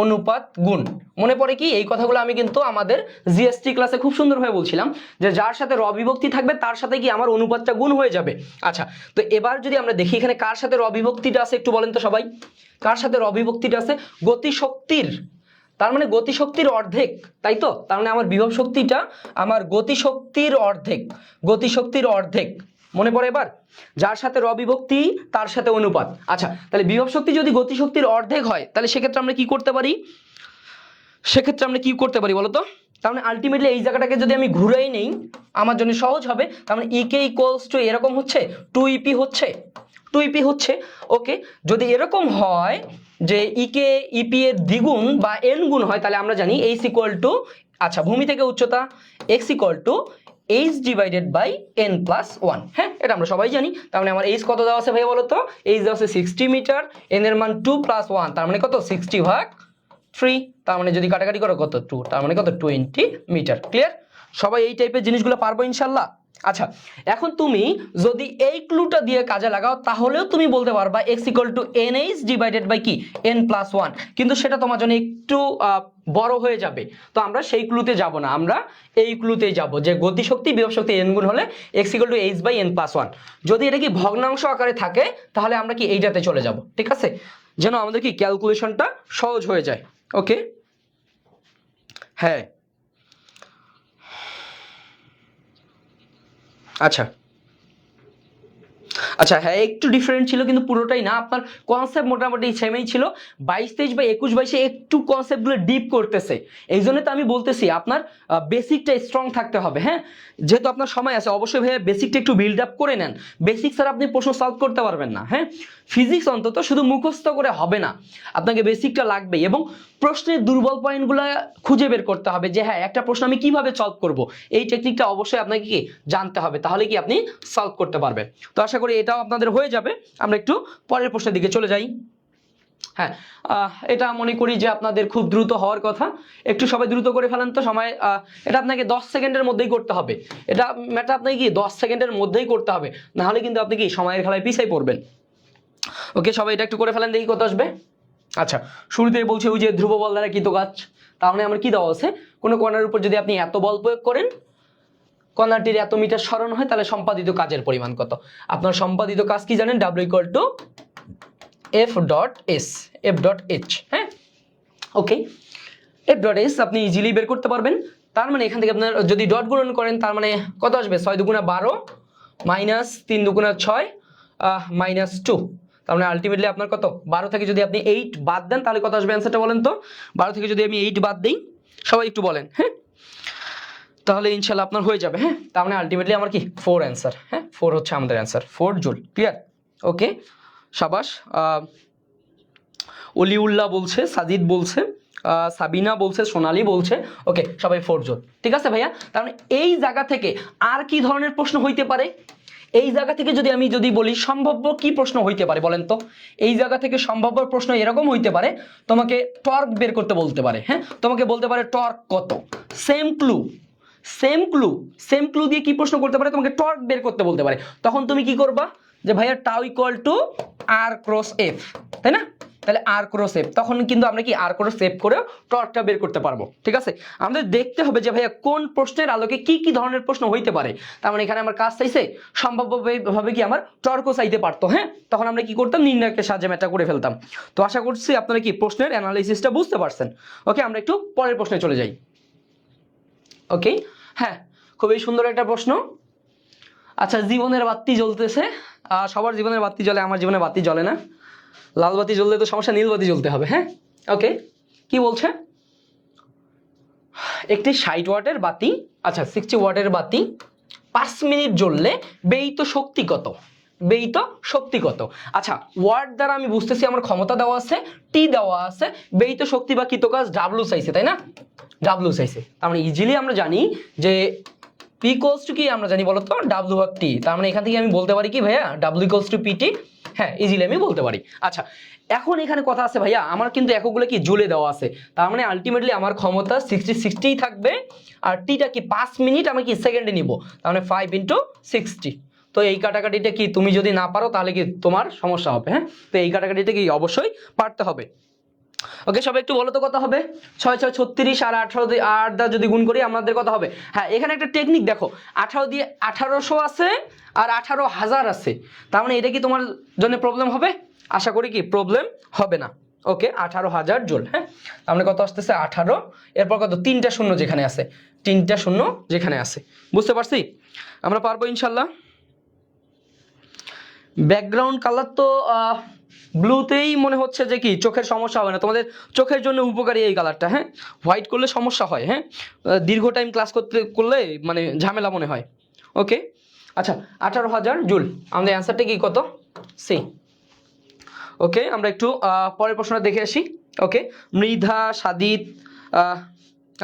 S2: অনুপাত গুণ। মনে পড়ে কি এই কথাগুলো আমি কিন্তু আমাদের জিএসটি ক্লাসে খুব সুন্দরভাবে বলছিলাম যে যার সাথে র বিভক্তি থাকবে তার সাথে কি আমার অনুপাতটা গুণ হয়ে যাবে। আচ্ছা তো এবার যদি আমরা দেখি এখানে কার সাথে র বিভক্তিটা আছে একটু বলেন তো সবাই, কার সাথে র বিভক্তিটা আছে? গতিশক্তির, তার মানে গতিশক্তির অর্ধেক, তাই তো? তার মানে আমার বিভব শক্তিটা আমার গতিশক্তির অর্ধেক। মনে পড়ে এবার? যার সাথে র বিভক্তি তার সাথে অনুপাত। আচ্ছা তাহলে বিভব শক্তি যদি গতিশক্তির অর্ধেক হয় তাহলে সেক্ষেত্রে আমরা কি করতে পারি বলতো? তার মানে আলটিমেটলি এই জায়গাটাকে যদি আমি ঘুরাই নেই আমার জন্য সহজ হবে। তার মানে ইকে ইকুয়ালস টু এরকম হচ্ছে 2EP হচ্ছে। ওকে যদি এরকম হয় যে ইকে ইপি এর দ্বিগুণ বা এন গুণ হয় তাহলে আমরা জানি এইচ ইকুয়াল টু, আচ্ছা ভূমি থেকে উচ্চতা X equal to H divided by N plus 1। হ্যাঁ এটা আমরা সবাই জানি। তার মানে আমার এইচ কত দেওয়া আছে ভাই বলো তো? এইচ দেওয়া আছে 60 মিটার, এন এর মান 2 প্লাস 1 তার মানে কত 60/3। তার মানে যদি কাটাকাটি করো কত 2, তার মানে কত 20 মিটার। ক্লিয়ার? সবাই এই টাইপের জিনিসগুলো পারবো ইনশাল্লাহ। আচ্ছা এখন তুমি যদি এই ক্লুটা দিয়ে কাজে লাগাও তাহলেও তুমি বলতে পারবা x equal to NH divided by কি n প্লাস 1, কিন্তু সেটা তোমার জন্য একটু বড় হয়ে যাবে। তো আমরা সেই ক্লুতে যাব না, আমরা এই ক্লুতেই যাব যে গতিশক্তি বিভব শক্তি n গুণ হলে x equal to h by n plus 1। যদি এটা কি ভগ্নাংশ আকারে থাকে তাহলে আমরা কি এইটাতে চলে যাব, ঠিক আছে, যেন আমাদের কি ক্যালকুলেশনটা সহজ হয়ে যায়। ওকে হ্যাঁ আচ্ছা হ্যাঁ একটু ডিফারেন্ট ছিল কিন্তু পুরোটাই না, আপনার কনসেপ্ট মোটামুটি সেমই ছিল। 22-23 বা 21-22 একটু কনসেপ্টগুলো ডিপ করতেছে, এই জন্য তো আমি বলতেছি আপনার বেসিকটা স্ট্রং থাকতে হবে। হ্যাঁ যেহেতু আপনার সময় আছে অবশ্যই ভাইয়া বেসিকটা একটু বিল্ড আপ করে নেন, বেসিক ছাড়া আপনি প্রশ্ন সলভ করতে পারবেন না। হ্যাঁ ফিজিক্স অন্তত শুধু মুখস্থ করে হবে না, আপনাকে বেসিকটা লাগবে এবং প্রশ্নের দুর্বল পয়েন্টগুলো খুঁজে বের করতে হবে যে হ্যাঁ একটা প্রশ্ন আমি কিভাবে সলভ করব, এই টেকনিকটা অবশ্যই আপনাকে কি জানতে হবে, তাহলে কি আপনি সলভ করতে পারবেন। তো আশা করি এটাও আপনাদের হয়ে যাবে। আমরা একটু পরের প্রশ্নের দিকে চলে যাই। হ্যাঁ এটা মনে করি যে আপনাদের খুব দ্রুত হওয়ার কথা, একটু সবাই দ্রুত করে ফেলেন তো সময়। এটা আপনাকে 10 সেকেন্ডের মধ্যেই করতে হবে, এটা আপনাকে কি 10 সেকেন্ডের মধ্যেই করতে হবে, না হলে কিন্তু আপনি কি সময়ের খেলায় পিছিয়ে পড়বেন। ওকে সবাই এটা একটু করে ফেলেন দেখি কত আসবে। আচ্ছা শুরুতেই বলছে ওই যে ধ্রুব বল দ্বারা কৃত কাজ, তাহলে আমার কি দেওয়া আছে কোনো কণার উপর যদি আপনি এত বল প্রয়োগ করেন কণাটির এত মিটার সরণ হয় তাহলে সম্পাদিত কাজের পরিমাণ কত। আপনার সম্পাদিত কাজ কি জানেন? W ইকুয়াল টু F.S হ্যাঁ ওকে F.S আপনি ইজিলি বের করতে পারবেন। তার মানে এখান থেকে আপনার যদি ডট গুণন করেন তার মানে কত আসবে 6 দুগুণা 12 মাইনাস 3 দুগুণা 6 মাইনাস 2, তার মানে আলটিমেটলি আপনার কত 12 থেকে যদি আপনি 8 বাদ দেন তাহলে কত আসবে অ্যান্সারটা বলেন তো? 12 থেকে যদি আমি 8 বাদ দিই সবাই একটু বলেন হ্যাঁ, তাহলে ইনশাল্লাহ আপনার হয়ে যাবে। হ্যাঁ তার মানে আলটিমেটলি আমার কি 4 অ্যান্সার। হ্যাঁ 4 হচ্ছে আমাদের অ্যান্সার, 4 জুল। ক্লিয়ার? ওকে সাবাস। অলিউল্লাহ বলছে, সাজিদ বলছে, সাবিনা বলছে, সোনালী বলছে। ওকে সবাই 4 জুল, ঠিক আছে ভাইয়া। তার মানে এই জায়গা থেকে আর কি ধরনের প্রশ্ন হইতে পারে? এই জায়গা থেকে যদি বলি সম্ভাব্য কি প্রশ্ন হইতে পারে বলেন তো? এই জায়গা থেকে সম্ভাব্য প্রশ্ন এরকম হইতে পারে তোমাকে টর্ক বের করতে বলতে পারে। হ্যাঁ তোমাকে বলতে পারে টর্ক কত, সেম ক্লু দিয়ে কি প্রশ্ন করতে পারে, তোমাকে টর্ক বের করতে বলতে পারে। তখন তুমি কি করবা যে ভাইয়া tau equal to R cross F, তাই না? তাহলে আর ক্রস এফ, তখন কিন্তু আমরা কি আর ক্রস এফ করে টর্কটা বের করতে পারবো। ঠিক আছে আমাদের দেখতে হবে যে ভাইয়া কোন প্রশ্নের আলোকে কি কি ধরনের প্রশ্ন হইতে পারে। তার মানে এখানে আমার কাজ চাইছে সম্ভাব্যভাবে কি আমার টর্কও চাইতে পারতো। হ্যাঁ তখন আমরা কি করতাম নির্ণায়কের সাহায্যে ম্যাথটা করে ফেলতাম। তো আশা করছি আপনারা কি প্রশ্নের অ্যানালাইসিসটা বুঝতে পারছেন। ওকে আমরা একটু পরের প্রশ্নে চলে যাই। ওকে হ্যাঁ খুবই সুন্দর একটা প্রশ্ন। আচ্ছা জীবনের বাতি জ্বলতেছে, সবার জীবনের বাতি জ্বলে, আমার জীবনে বাতি জ্বলে না। লাল বাতি জ্বললে তো সমস্যা, নীল বাতি জ্বলতে হবে। হ্যাঁ ওকে কি বলছে? একটি 60 ওয়াটের বাতি, আচ্ছা 60 ওয়াটের বাতি 5 মিনিট জ্বললে ব্যয়িত শক্তি কত? ব্যয়িত শক্তি কত? আচ্ছা, ওয়াট দ্বারা আমি বুঝতেছি আমার ক্ষমতা দেওয়া আছে, টি দেওয়া আছে, ব্যয়িত শক্তি বা কৃতকাজ ডাব্লু চাইছে, তাই না? ডাব্লু চাইছে, তার মানে ইজিলি আমরা জানি যে পি ইকুয়ালস টু কি আমরা জানি বলতো, ডাব্লু ভাগ টি। তার মানে এখান থেকে আমি বলতে পারি কি ভাইয়া, ডাব্লু ইকুয়ালস টু পিটি। হ্যাঁ, ইজিলি আমি বলতে পারি। আচ্ছা, এখন এখানে কথা আছে ভাইয়া, আমার কিন্তু এককগুলো কি জুলে দেওয়া আছে, তার মানে আলটিমেটলি আমার ক্ষমতা 60 থাকবে, আর টিটা কি 5 মিনিট আমি কি সেকেন্ডে নিব, তার মানে 5 × 60। তো এই কাটাকাটিটা কি তুমি যদি না পারো তাহলে কি তোমার সমস্যা হবে। হ্যাঁ, তো এই কাটাকাটিটা কি অবশ্যই পারতে হবে। ওকে, সবাই একটু বলো তো কত হবে? 6 6 36 আর 18 দিয়ে 8 দ্বারা যদি গুণ করি আমাদের কত হবে? হ্যাঁ, এখানে একটা টেকনিক দেখো, 18 দিয়ে 1800 আছে আর 18,000 আছে, তার মানে এটা কি তোমার জন্য প্রবলেম হবে? আশা করি কি প্রবলেম হবে না। ওকে, 18,000 জুল। হ্যাঁ, তার মানে কত আসতেছে? 18, এরপর কত? 3টা শূন্য যেখানে আছে, 3টা শূন্য যেখানে আছে। বুঝতে পারছি? আমরা পারবো ইনশাল্লাহ। ব্যাকগ্রাউন্ড কালার তো ব্লুতেই মনে হচ্ছে যে কি চোখের সমস্যা হবে না, তোমাদের চোখের জন্য উপকারী এই কালারটা। হ্যাঁ, হোয়াইট করলে সমস্যা হয়। হ্যাঁ, দীর্ঘ টাইম ক্লাস করলে মানে ঝামেলা মনে হয়। ওকে, আচ্ছা, 18,000 জুল আমাদের অ্যান্সারটা কি কত? সি। ওকে, আমরা একটু পরের প্রশ্নটা দেখে আসি। ওকে, মৃধা, সাদিত,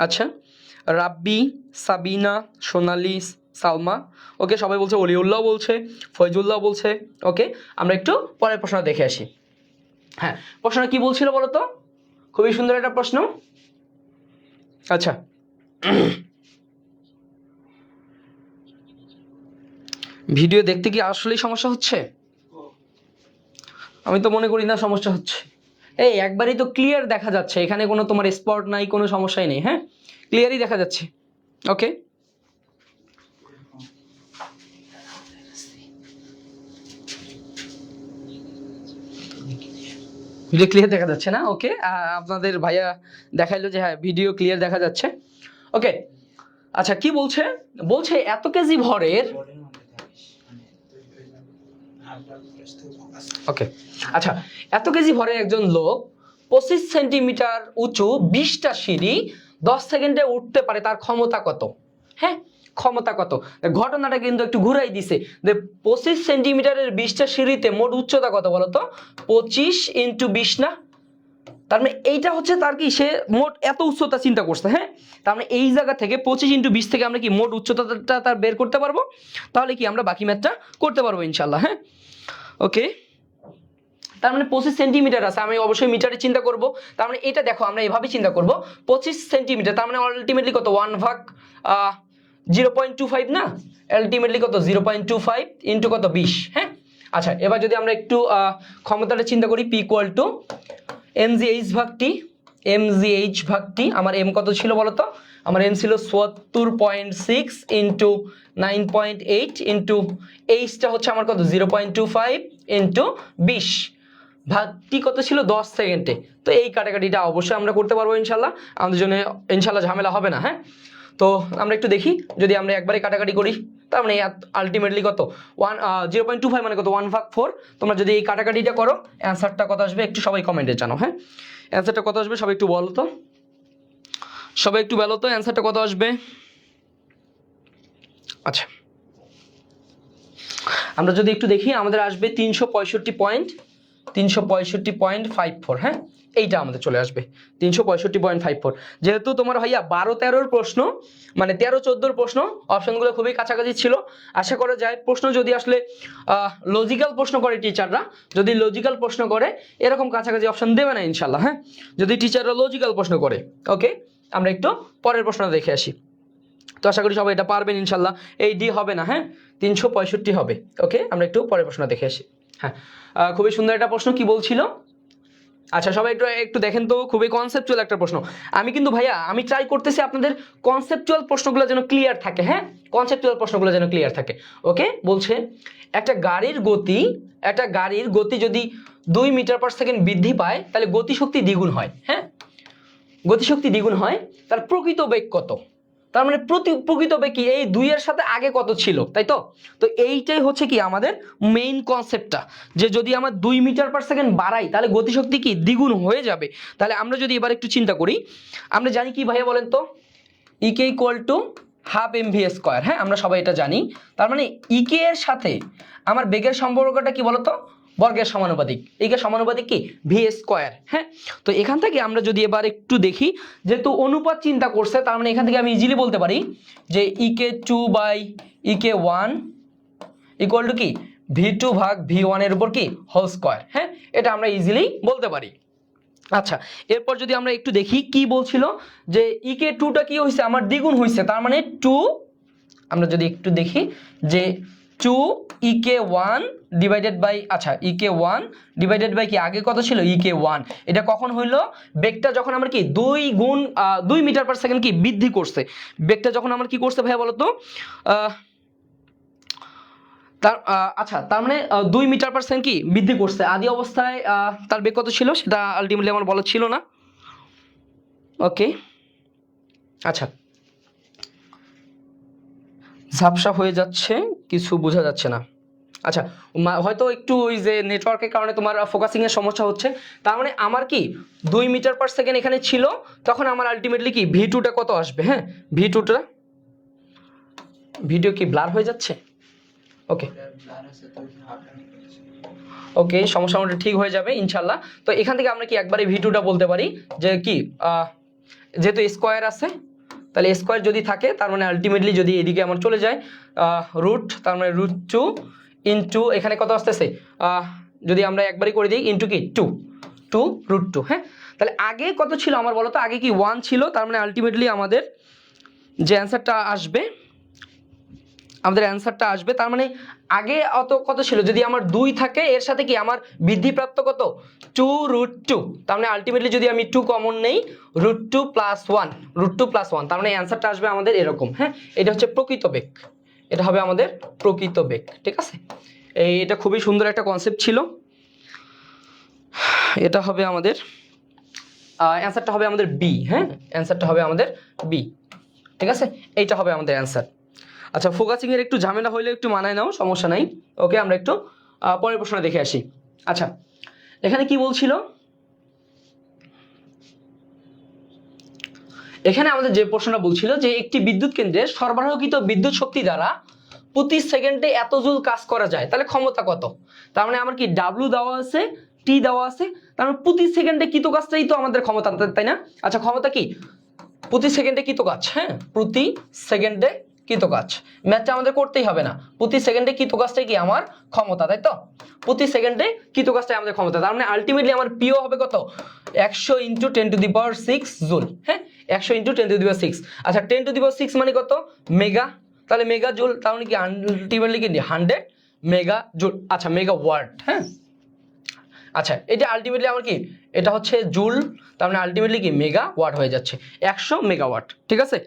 S2: আচ্ছা, রাব্বি, সাবিনা, সোনালি, সালমা। ওকে, সবাই বলছে, অলিউল্লাহ বলছে, ফয়জুল্লাহ বলছে। ওকে, আমরা একটু পরের প্রশ্ন দেখে আসি। হ্যাঁ, প্রশ্নটা কি বলছিল বলো তো? খুবই সুন্দর একটা প্রশ্ন। আচ্ছা, ভিডিও দেখতে কি আসলেই সমস্যা হচ্ছে? আমি তো মনে করি না সমস্যা হচ্ছে। এই একবারই তো ক্লিয়ার দেখা যাচ্ছে, এখানে কোনো তোমার স্পট নাই, কোনো সমস্যাই নেই। হ্যাঁ, ক্লিয়ারই দেখা যাচ্ছে। ওকে, ভিডিও ক্লিয়ার দেখা যাচ্ছে না? ওকে, আপনাদের ভাইয়া দেখাইলো যে হ্যাঁ ভিডিও ক্লিয়ার দেখা যাচ্ছে। ওকে, আচ্ছা, কি বলছে? বলছে এত কেজি ভরের, ওকে, আচ্ছা, এত কেজি ভরের একজন লোক 25 সেন্টিমিটার উঁচু 20টা সিঁড়ি 10 সেকেন্ডে উঠতে পারে, তার ক্ষমতা কত? হ্যাঁ, ক্ষমতা কত? ঘটনাটা কিন্তু একটু ঘুরাই দিছে যে 25 সেন্টিমিটারের 20টা সিঁড়িতে মোট উচ্চতা কত বলতো? 25 × 20 না? তার মানে এইটা হচ্ছে তার কি, সে মোট এত উচ্চতা চিন্তা করছে। হ্যাঁ, তার মানে এই জায়গা থেকে 25 × 20 থেকে আমরা কি মোট উচ্চতাটা তার বের করতে পারবো, তাহলে কি আমরা বাকি ম্যাথটা করতে পারবো ইনশাল্লাহ। হ্যাঁ, ওকে, তার মানে 25 সেন্টিমিটার আছে, আমি অবশ্যই মিটারে চিন্তা করব। তার মানে এটা দেখো আমরা এভাবে চিন্তা করব, 25 সেন্টিমিটার তার মানে আলটিমেটলি কত? 1/0.25 না? আলটিমেটলি কত? 0.25 ইন্টু কত? 20। হ্যাঁ, আচ্ছা, এবার যদি আমরা একটু ক্ষমতাটা চিন্তা করি, পি ইকুয়াল টু mgh ভাগ টি। mgh ভাগ টি, আমার এম কত ছিল বলতো? আমার এম ছিল 74.6 ইন্টু 9.8 ইন্টু এইচটা হচ্ছে আমার কত? 0.25 ইন্টু 20 ভাগ টি কত ছিল? 10 সেকেন্ডে। তো এই কাটাকাটিটা অবশ্যই আমরা করতে পারবো ইনশাল্লাহ, আমাদের জন্য ইনশাল্লাহ ঝামেলা হবে না। হ্যাঁ, তো আমরা একটু দেখি, যদি আমরা একবারে কাটাকাটি করি, তার মানে আলটিমেটলি কত? 0.25 মানে কত? 1/4। তোমরা যদি এই কাটাকাটিটা করো, অ্যান্সারটা কত আসবে একটু সবাই কমেন্টে জানো। হ্যাঁ, অ্যান্সারটা কত আসবে সবাই একটু বলো তো, সবাই একটু বলো তো অ্যান্সারটা কত আসবে। আচ্ছা, আমরা যদি একটু দেখি, আমাদের আসবে 365.54। হ্যাঁ, এইটা আমাদের চলে আসবে 365.54। যেহেতু তোমার ভাইয়া 12-13 প্রশ্ন, মানে 13-14 প্রশ্ন, অপশনগুলো খুবই কাছাকাছি ছিল। আশা করা যায় প্রশ্ন যদি আসলে লজিক্যাল প্রশ্ন করে টিচাররা, যদি লজিক্যাল প্রশ্ন করে এরকম কাছাকাছি অপশন দেবে না ইনশাল্লাহ। হ্যাঁ, যদি টিচাররা লজিক্যাল প্রশ্ন করে। ওকে, আমরা একটু পরের প্রশ্নটা দেখে আসি। তো আশা করি সবাই এটা পারবেন ইনশাল্লাহ। এই ডি হবে না, হ্যাঁ 365 হবে। ওকে, আমরা একটু পরের প্রশ্ন দেখে আসি। হ্যাঁ, খুবই সুন্দর একটা প্রশ্ন, কি বলছিল? আচ্ছা, সবাই একটু একটু দেখেন তো, খুবই কনসেপচুয়াল একটা প্রশ্ন। আমি কিন্তু ভাইয়া আমি ট্রাই করতেছি আপনাদের কনসেপচুয়াল প্রশ্নগুলো যেন ক্লিয়ার থাকে। হ্যাঁ, কনসেপচুয়াল প্রশ্নগুলো যেন ক্লিয়ার থাকে। ওকে, বলছে একটা গাড়ির গতি যদি 2 মিটার/সেকেন্ড বৃদ্ধি পায়, তাহলে গতিশক্তি দ্বিগুণ হয়। হ্যাঁ, গতিশক্তি দ্বিগুণ হয়, তার প্রকৃত বেগ কত? তার মানে প্রকৃত বেগ কি এই 2 এর সাথে আগে কত ছিল, তাই তো? তো এইটাই হচ্ছে কি আমাদের মেইন কনসেপ্টটা, যে যদি আমরা 2 মিটার/সেকেন্ড বাড়াই তাহলে গতিশক্তি কি দ্বিগুণ হয়ে যাবে। তাহলে আমরা যদি এবার একটু চিন্তা করি, আমরা জানি কি ভাইয়া বলেন তো, E K equal to half M V square. হ্যাঁ, আমরা সবাই এটা জানি। তার মানে ইকে এর সাথে আমার বেগের সম্পর্কটা কি বলতো, বর্গের সমানুপাতিক। ইকে সমানুপাতিক কি ভি স্কোয়ার। হ্যাঁ, তো এখান থেকে আমরা যদি এবার একটু দেখি, যেহেতু অনুপাত চিন্তা করছে, তার মানে এখান থেকে আমি ইজিলি বলতে পারি যে ইকে 2 বাই ইকে 1 ইকুয়াল টু কি v2 ভাগ v1 এর উপর কি হোল স্কোয়ার। হ্যাঁ, এটা আমরা ইজিলি বলতে পারি। আচ্ছা, এরপর যদি আমরা একটু দেখি কি বলছিল, যে ইকে 2টা কি হয়েছে আমার দ্বিগুণ হয়েছে, তার মানে 2, আমরা যদি একটু দেখি যে 2 ইকে 1 ডিভাইডেড বাই, আচ্ছা ইকে 1 ডিভাইডেড বাই কি আগে কত ছিল ইকে 1, এটা কখন হইলো বেগটা যখন আমরা কি 2 মিটার পার সেকেন্ড কি বৃদ্ধি করছে, বেগটা যখন আমরা কি করছে ভাইয়া বলতো, আচ্ছা তার মানে 2 মিটার পার সেকেন্ড কি বৃদ্ধি করছে। আদি অবস্থায় তার বেগ কত ছিল সেটা আলটিমেটলি আমার বলা ছিল না। ওকে, আচ্ছা ঝাপসা হয়ে যাচ্ছে, কিছু বোঝা যাচ্ছে না। আচ্ছা, হয়তো একটু ওই যে নেটওয়ার্কের কারণে তোমার ফোকাসিং এর সমস্যা হচ্ছে। তার মানে আমার কি 2 মিটার পার সেকেন্ড এখানে ছিল, তখন আমার আলটিমেটলি কি ভি2টা কত আসবে। হ্যাঁ, ভি2টা, ভিডিও কি ব্লার হয়ে যাচ্ছে? ওকে ওকে, সমস্যা মতো ঠিক হয়ে যাবে ইনশাল্লাহ। তো এখান থেকে আমরা কি একবারে ভি2টা বলতে পারি যে কি, যেহেতু স্কোয়ার আছে, তাহলে স্কোয়ার যদি থাকে তার মানে আলটিমেটলি যদি এদিকে আমার চলে যায় রুট, তার মানে √2 ইন্টু এখানে কত আসতেছে, যদি আমরা একবারই করে দিই ইন্টু কি 2 √2। হ্যাঁ, তাহলে আগে কত ছিল আমার বলো তো, আগে কি 1 ছিল, তার মানে আলটিমেটলি আমাদের যে অ্যান্সারটা আসবে, তার মানে আগে কত ছিল, যদি আমার 2 থাকে এর সাথে কি আমার বৃদ্ধিপ্রাপ্ত কত 2 √2, তার মানে আলটিমেটলি যদি আমি 2 কমন নেই √2 + 1, তার মানে অ্যান্সারটা আসবে আমাদের এরকম। হ্যাঁ, এটা হচ্ছে প্রকৃত বেগ, এটা হবে আমাদের প্রকৃত বেগ। ঠিক আছে, এটা খুবই সুন্দর একটা কনসেপ্ট ছিল। এটা হবে আমাদের অ্যান্সারটা হবে আমাদের বি। হ্যাঁ, অ্যান্সারটা হবে আমাদের বি। ঠিক আছে, এইটা হবে আমাদের অ্যান্সার। আচ্ছা, ফোকাসিং এর একটু ঝামেলা হইলে একটু মানায় নাও, সমস্যা নাই। ওকে, আমরা একটু পরের প্রশ্ন দেখে আসি। আচ্ছা, এখানে কি বলছিল, এখানে আমাদের যে প্রশ্নটা বলছিল যে একটি বিদ্যুৎ কেন্দ্রে সরবরাহকৃত বিদ্যুৎ শক্তি দ্বারা প্রতি সেকেন্ডে এত জুল কাজ করা যায়, তাহলে ক্ষমতা কত। তার মানে আমার কি ডাব্লিউ দেওয়া আছে, টি দেওয়া আছে, তার মানে প্রতি সেকেন্ডে কৃত কাজটাই তো আমাদের ক্ষমতা, তাই না? আচ্ছা, ক্ষমতা কি প্রতি সেকেন্ডে কৃত কাজ। হ্যাঁ, প্রতি সেকেন্ডে কৃত কাজ, ম্যাথটা আমাদের করতেই হবে না, প্রতি সেকেন্ডে কৃত কাজটাই কি আমার ক্ষমতা, তাই তো? প্রতি সেকেন্ডে কৃত কাজটাই আমাদের ক্ষমতা, তার মানে আলটিমেটলি আমার পিও হবে কত 100 × 10⁶ জুল। হ্যাঁ, 100 × 10⁶। আচ্ছা, 10⁶ মানে কত মেগা, তাহলে মেগা জুল, তার মানে কি আলটিমেটলি কি 100 মেগা জুল। আচ্ছা, মেগা ওয়াট। হ্যাঁ, আচ্ছা এটা আলটিমেটলি আমার কি, এটা হচ্ছে জুল, তার মানে আলটিমেটলি কি মেগা ওয়াট হয়ে যাচ্ছে, 100 মেগাওয়াট। ঠিক আছে,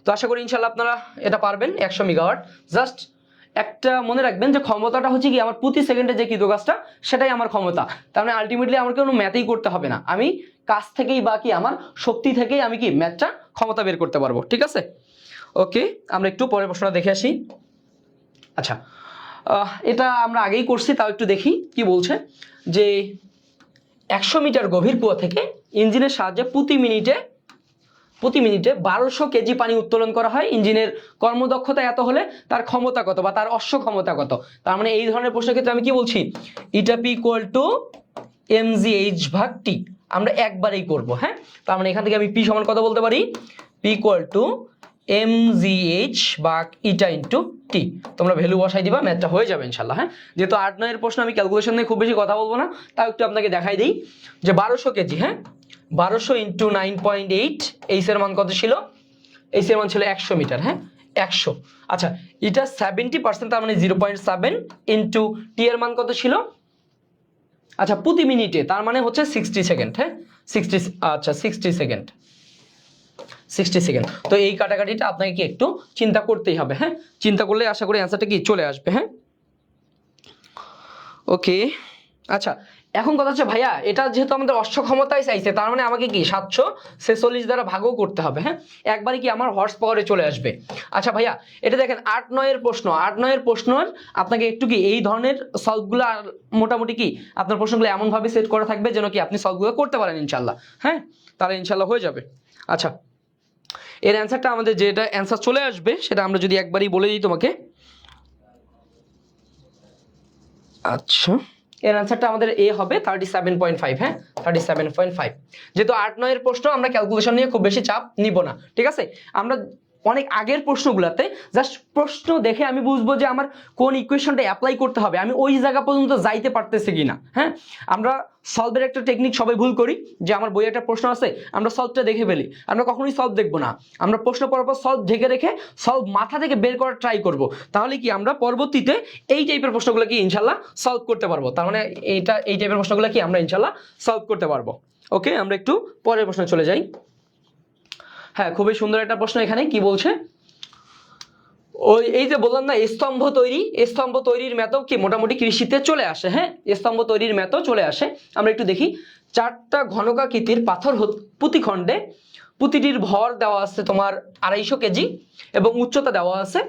S2: তো আশা করি ইনশাল্লাহ আপনারা এটা পারবেন, 100 মেগাওয়াট। জাস্ট একটা মনে রাখবেন যে ক্ষমতাটা হচ্ছে কি আমার প্রতি সেকেন্ডে যে কৃত কাজটা সেটাই আমার ক্ষমতা, তার মানে আলটিমেটলি আমার কোনো ম্যাথই করতে হবে না, আমি কাজ থেকেই বা কি আমার শক্তি থেকেই আমি কি ম্যাথটা ক্ষমতা বের করতে পারবো। ঠিক আছে, ওকে, আমরা একটু পরের প্রশ্নটা দেখে আসি। আচ্ছা, এটা আমরা আগেই করছি, তাও একটু দেখি কি বলছে, যে 100 মিটার গভীর কুয়া থেকে ইঞ্জিনের সাহায্যে প্রতি মিনিটে 1200 কেজি পানি উত্তোলন করা হয়, ইঞ্জিনের কর্মদক্ষতা এত হলে তার ক্ষমতা কত বা তার অশ্ব ক্ষমতা কত। তার মানে এই ধরনের প্রশ্নের ক্ষেত্রে আমি কি বলছি, ইটা পি ইকুয়াল টু mgh ভাগ টি, আমরা একবারেই করব। হ্যাঁ, তার মানে এখান থেকে আমি পি সমান কত বলতে পারি, পি ইকুয়াল টু mgh ভাগ ইটা ইন্টু টি, তোমরা ভ্যালু বসাই দিবা, ম্যাথটা হয়ে যাবে ইনশাল্লাহ। হ্যাঁ, যেহেতু 8-9 এর প্রশ্ন আমি ক্যালকুলেশন নিয়ে খুব বেশি কথা বলবো না, তাও একটু আপনাকে দেখাই দিই যে 1200 কেজি, হ্যাঁ 1200 × 9.8, এইচ এর মান কত ছিল, এইচ এর মান ছিল 100 মিটার। হ্যাঁ, 100। আচ্ছা, এটা 70%, তার মানে 0.7 ইন্টু টি এর মান কত ছিল, আচ্ছা প্রতি মিনিটে, তার মানে হচ্ছে 60 সেকেন্ড। হ্যাঁ, 60, আচ্ছা 60 সেকেন্ড, 60 সেকেন্ড। তো এই কাটাকাটিটা আপনাকে কি একটু চিন্তা করতেই হবে। হ্যাঁ, চিন্তা করলে আশা করি অ্যান্সারটা কি চলে আসবে। হ্যাঁ, ওকে। আচ্ছা, এখন কথা হচ্ছে ভাইয়া এটা যেহেতু আমাদের অশ্ব ক্ষমতায় চাইছে, তার মানে আমাকে কি 746 দ্বারা ভাগও করতে হবে। হ্যাঁ, একবারে কি আমার হর্স পাওয়ারে চলে আসবে। আচ্ছা ভাইয়া, এটা দেখেন 8-9 এর প্রশ্ন, 8-9 এর প্রশ্ন আপনাকে একটু কি এই ধরনের সলভগুলো মোটামুটি কি আপনার প্রশ্নগুলো এমনভাবে সেট করা থাকবে যেন কি আপনি সলভগুলো করতে পারেন ইনশাল্লাহ। হ্যাঁ, তাহলে ইনশাল্লাহ হয়ে যাবে। আচ্ছা, এর অ্যান্সারটা আমাদের যেটা অ্যান্সার চলে আসবে সেটা আমরা যদি একবারই বলে দিই তোমাকে। আচ্ছা, এর অ্যান্সারটা আমাদের এ হবে 37.5। হ্যাঁ, 37.5। যেহেতু 8-9 প্রশ্ন আমরা ক্যালকুলেশন নিয়ে খুব বেশি চাপ নিব না, ঠিক আছে। আমরা অনেক আগের প্রশ্নগুলোতে জাস্ট প্রশ্ন দেখে আমি বুঝবো যে আমার কোন ইকুয়েশনটা অ্যাপ্লাই করতে হবে, আমি ওই জায়গা পর্যন্ত যাইতে পারতেছি কিনা। হ্যাঁ, আমরা সলভের একটা টেকনিক সবাই ভুল করি, যে আমার বইয়ে একটা প্রশ্ন আছে আমরা সলভটা দেখে ফেলি। আমরা কখনোই সলভ দেখবো না, আমরা প্রশ্ন পড়ার পর সলভ ঢেকে রেখে সলভ মাথা থেকে বের করার ট্রাই করব। তাহলে কি আমরা পরবর্তীতে এই টাইপের প্রশ্নগুলো কি ইনশাল্লাহ সলভ করতে পারবো। তার মানে এই টাইপের প্রশ্নগুলো কি আমরা ইনশাল্লাহ সলভ করতে পারবো। ওকে, আমরা একটু পরের প্রশ্নে চলে যাই। হ্যাঁ, খুবই সুন্দর একটা প্রশ্ন। এখানে কি বলছে, ওই এই যে বললাম না স্তম্ভ তৈরির ম্যাথও কি মোটামুটি কৃষিতে চলে আসে। হ্যাঁ, স্তম্ভ তৈরির ম্যাথও চলে আসে। আমরা একটু দেখি, 4টা ঘনকাকৃতির পাথর পুঁতিখণ্ডে প্রতিটির ভর দেওয়া আছে তোমার 250 কেজি এবং উচ্চতা দেওয়া আছে,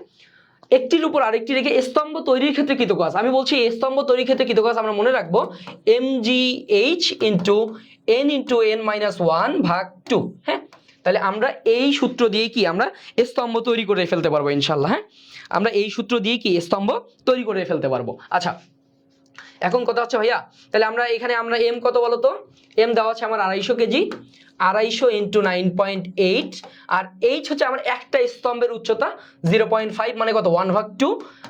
S2: একটির উপর আরেকটি রেখে স্তম্ভ তৈরির ক্ষেত্রে কৃত কাজ। আমি বলছি এই স্তম্ভ তৈরির ক্ষেত্রে কৃত কাজ আমরা মনে রাখবো mgh into n into n-1 ভাগ 2। হ্যাঁ, তাহলে আমরা এই সূত্র দিয়ে কি আমরা স্তম্ভ তৈরি করে ফেলতে পারবো ইনশাল্লাহ। হ্যাঁ, আমরা এই সূত্র দিয়ে কি স্তম্ভ তৈরি করে ফেলতে পারবো। আচ্ছা, এখন কথা হচ্ছে ভাইয়া, তাহলে আমরা এখানে আমরা এম কত বলো তো, এম দেওয়া আছে আমার 250 কেজি, 250 ইন্টু 9.8, আর এইচ হচ্ছে আমার একটা স্তম্ভের উচ্চতা 0.5 মানে কত 1/2।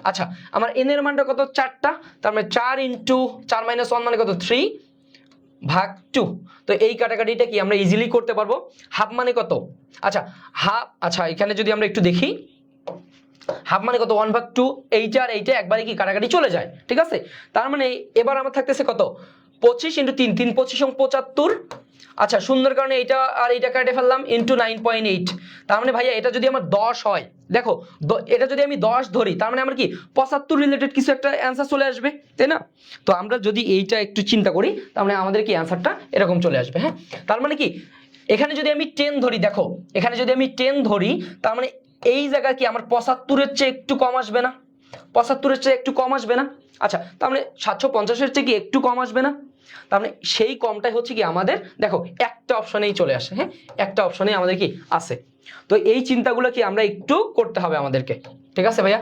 S2: আচ্ছা, আমার এন এর মানটা কত 4টা, তার মানে 4 ইন্টু 4-1 মানে কত 3/2। তো এই কাটাকাটিটা কি আমরা ইজিলি করতে পারবো। হাফ মানে কত, আচ্ছা হাফ, আচ্ছা এখানে যদি আমরা একটু দেখি হাফ মানে কত 1/2, এইটা আর এইটা একবারে কি কাটাকাটি চলে যায়, ঠিক আছে। তার মানে এবার আমার থাকতেছে কত 25 ইন্টু 3, 3 25 75। আচ্ছা, সুন্দর কারণে এইটা আর এইটা কেটে ফেললাম ইন্টু 9.8। তার মানে ভাইয়া এটা যদি আমার 10 হয়, দেখো এটা যদি আমি 10 ধরি, তার মানে আমার কি 75 রিলেটেড কিছু একটা অ্যান্সার চলে আসবে, তাই না। তো আমরা যদি এইটা একটু চিন্তা করি, তার মানে আমাদের কি অ্যান্সারটা এরকম চলে আসবে। হ্যাঁ, তার মানে কি এখানে যদি আমি 10 ধরি, দেখো এখানে যদি আমি 10 ধরি, তার মানে এই জায়গায় কি আমার 75-এর চেয়ে একটু কম আসবে না, 75-এর চেয়ে একটু কম আসবে না। আচ্ছা, তার মানে 750-এর চেয়ে কি একটু কম আসবে না। তার মানে সেই কমটাই হচ্ছে কি আমাদের, দেখো একটা অপশনেই চলে আসে। হ্যাঁ, একটা অপশনেই আমাদের কি আছে। তো এই চিন্তাগুলো কি আমরা একটু করতে হবে আমাদেরকে, ঠিক আছে ভাইয়া,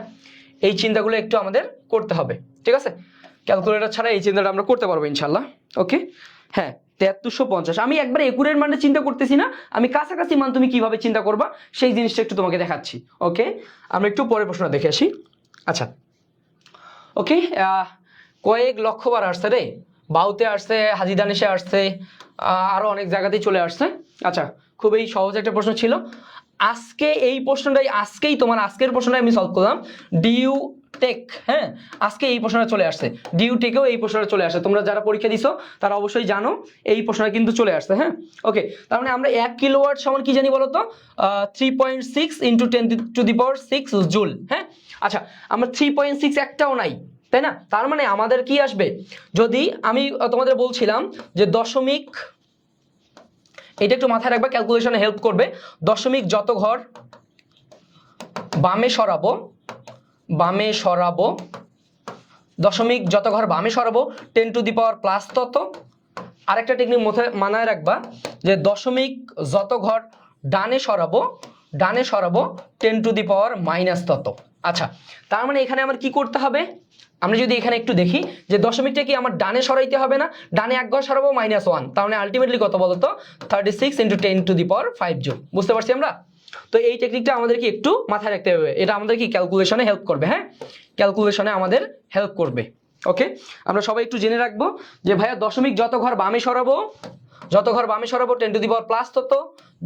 S2: এই চিন্তাগুলো একটু আমাদের করতে হবে, ঠিক আছে। ক্যালকুলেটর ছাড়া এই চিন্তাটা আমরা করতে পারবো ইনশাল্লাহ। ওকে, হ্যাঁ 7350। আমি একবার একুরের মানে চিন্তা করতেছি না, আমি কাছাকাছি মান তুমি কিভাবে চিন্তা করবা সেই জিনিসটা একটু তোমাকে দেখাচ্ছি। ওকে, আমরা একটু পরের প্রশ্ন দেখে আসি। আচ্ছা, ওকে, কয়েক লক্ষবার আসছে রে, বাউতে আসছে, হাজিদানেশে আসছে, আরো অনেক জায়গাতেই চলে আসছে। আচ্ছা, খুবই সহজ একটা প্রশ্ন ছিল। আজকে এই প্রশ্নটাই তোমার আজকের প্রশ্নটাই আমি সলভ করলাম ডিউ টেক। হ্যাঁ, আজকে এই প্রশ্নটা চলে আসছে, ডিউ টেকেও এই প্রশ্নটা চলে আসে। তোমরা যারা পরীক্ষা দিছো তারা অবশ্যই জানো এই প্রশ্নটা কিন্তু চলে আসছে। হ্যাঁ, ওকে, তার মানে আমরা 1 কিলোওয়াট সমান কি জানি বলো তো 3.6 ইন্টু 10⁶ জুল। হ্যাঁ, আচ্ছা আমরা 3.6 একটাও নাই, তাই না। তার মানে আমাদের কি আসবে, যদি আমি তোমাদের বলছিলাম যে দশমিক, এটা একটু মাথায় রাখবা, ক্যালকুলেশনে হেল্প করবে। দশমিক যত ঘর বামে সরাবো, দশমিক যত ঘর বামে সরাবো 10⁻+ তত। আরেকটা টেকনিক মাথায় রাখবা যে দশমিক যত ঘর ডানে সরাবো 10⁻⁻⁻⁻ তত। আচ্ছা, তার মানে এখানে আমার কি করতে হবে, আমরা যদি এখানে একটু দেখি যে দশমিকটা কি আমার ডানে সরাইতে হবে না, ডানে এক ঘর সরাবো -1, তার মানে আলটিমেটলি কত বলতো 36 ইন্টু 10⁵ জুল। বুঝতে পারছি আমরা। তো এই টেকনিকটা আমাদের কি একটু মাথায় রাখতে হবে, এটা আমাদের কি ক্যালকুলেশনে হেল্প করবে। হ্যাঁ, ক্যালকুলেশনে আমাদের হেল্প করবে। ওকে, আমরা সবাই একটু জেনে রাখবো যে ভাইয়া দশমিক যত ঘর বামে সরাবো 10⁻+ তত,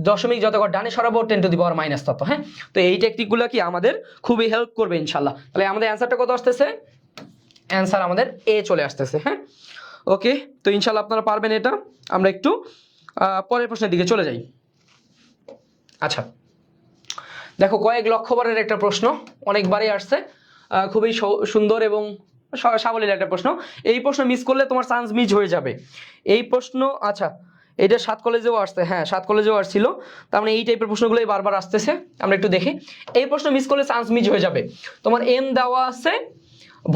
S2: দশমিক যত ঘর ডানে সরাবো 10⁻⁻ তত। হ্যাঁ, তো এই টেকনিকগুলো কি আমাদের খুবই হেল্প করবে ইনশাল্লাহ। তাহলে আমাদের অ্যান্সারটা কত আসতেছে, অ্যান্সার আমাদের এ চলে আসতেছে। হ্যাঁ, ওকে, তো ইনশাল্লাহ আপনারা পারবেন এটা। আমরা একটু পরের প্রশ্নের দিকে চলে যাই। আচ্ছা, দেখো কয়েক লক্ষবারের একটা প্রশ্ন, অনেকবারই আসছে, খুবই সুন্দর এবং সাবলীল একটা প্রশ্ন। এই প্রশ্ন মিস করলে তোমার চান্স মিস হয়ে যাবে এই প্রশ্ন। আচ্ছা, এটা 7 কলেজেও আসছে, হ্যাঁ 7 কলেজেও আসছিল। তার মানে এই টাইপের প্রশ্নগুলোই বারবার আসতেছে। আমরা একটু দেখি, এই প্রশ্ন মিস করলে চান্স মিস হয়ে যাবে। তোমার এম দেওয়া আছে,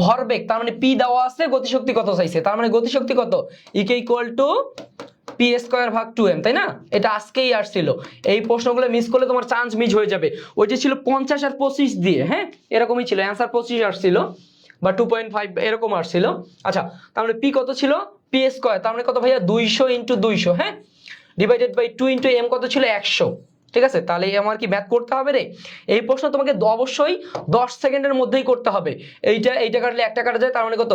S2: ভরবেগ তার মানে পি দেওয়া আছে, গতিশক্তি কত চাইছে, তার মানে গতিশক্তি কত ইকে ইকুয়াল টু পি স্কোয়ার ভাগ 2m, তাই না? এটা আজকেই আসছিল। এই প্রশ্নগুলো মিস করলে তোমার চান্স মিস হয়ে যাবে। ওইটা ছিল 50 আর 25 দিয়ে, হ্যাঁ এরকমই ছিল, অ্যান্সার 25 আসছিল বা 2.5 এরকম আসছিল। আচ্ছা, তার মানে পি কত ছিল? পি স্কোয়ার, তার মানে কত ভাইয়া? 200 ইন্টু 200, হ্যাঁ ডিভাইডেড বাই 2 ইন্টু এম কত ছিল? 100। ঠিক আছে, তাহলে আমার কি ম্যাথ করতে হবে রে? এই প্রশ্ন তোমাকে অবশ্যই 10 সেকেন্ডের মধ্যেই করতে হবে। এইটা কাটলে একটা কাটা যায়, তার মানে কত?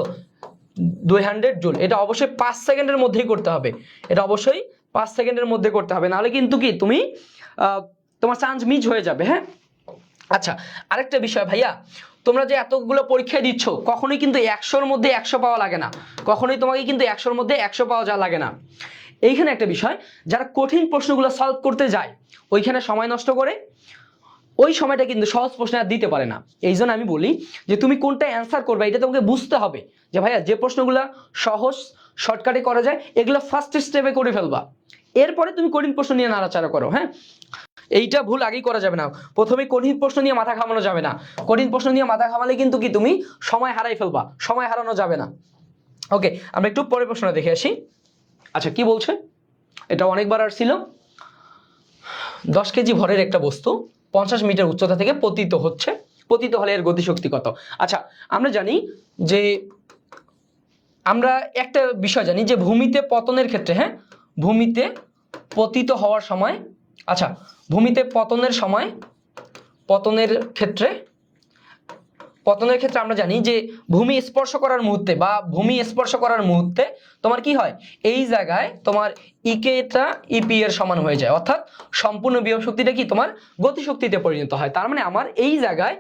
S2: 200 জুল। এটা অবশ্যই 5 সেকেন্ডের মধ্যেই করতে হবে, এটা অবশ্যই 5 সেকেন্ডের মধ্যে করতে হবে, নাহলে কিন্তু কি তুমি তোমার চান্স মিস হয়ে যাবে, হ্যাঁ। আচ্ছা, আরেকটা বিষয় ভাইয়া, তোমরা যে এতগুলো পরীক্ষা দিচ্ছ, কখনোই কিন্তু 100-র মধ্যে 100 পাওয়া লাগে না, কখনোই তোমাকে কিন্তু 100-র মধ্যে 100 পাওয়া যা লাগে না। এইখানে একটা বিষয়, যারা কঠিন প্রশ্নগুলো সলভ করতে যায় ওইখানে সময় নষ্ট করে, ওই সময়টা কিন্তু সহজ প্রশ্ন আর দিতে পারে না। এই জন্য আমি বলি যে তুমি কোনটা অ্যান্সার করবে এটা তোমাকে বুঝতে হবে, যে ভাইয়া যে প্রশ্নগুলো সহজ শর্টকাটে করা যায় এগুলো ফার্স্ট স্টেপে করে ফেলবা, এরপরে তুমি কঠিন প্রশ্ন নিয়ে নাড়াচাড়া করো, হ্যাঁ। এইটা ভুল আগেই করা যাবে না, প্রথমে কঠিন প্রশ্ন নিয়ে মাথা ঘামানো যাবে না। কঠিন প্রশ্ন নিয়ে মাথা ঘামালে কিন্তু কি তুমি সময় হারাই ফেলবা, সময় হারানো যাবে না। ওকে, আমরা একটু পরের প্রশ্নটা দেখে আসি। আচ্ছা, কি বলছে? এটা অনেকবার আসছিল। 10 কেজি ভরের একটা বস্তু 50 মিটার উচ্চতা থেকে পতিত হচ্ছে, পতিত হলে এর গতিশক্তি কত? আচ্ছা, আমরা জানি যে, আমরা একটা বিষয় জানি যে ভূমিতে পতনের ক্ষেত্রে, হ্যাঁ ভূমিতে পতিত হওয়ার সময়, আচ্ছা ভূমিতে পতনের সময়, পতনের ক্ষেত্রে আমরা জানি যে ভূমি স্পর্শ করার মুহূর্তে বা ভূমি স্পর্শ করার মুহূর্তে তোমার কি হয়? এই জায়গায় তোমার ইকেটা ইপি এর সমান হয়ে যায়, অর্থাৎ সম্পূর্ণ বিভব শক্তিটা কি তোমার গতিশক্তিতে পরিণত হয়। তার মানে আমার এই জায়গায়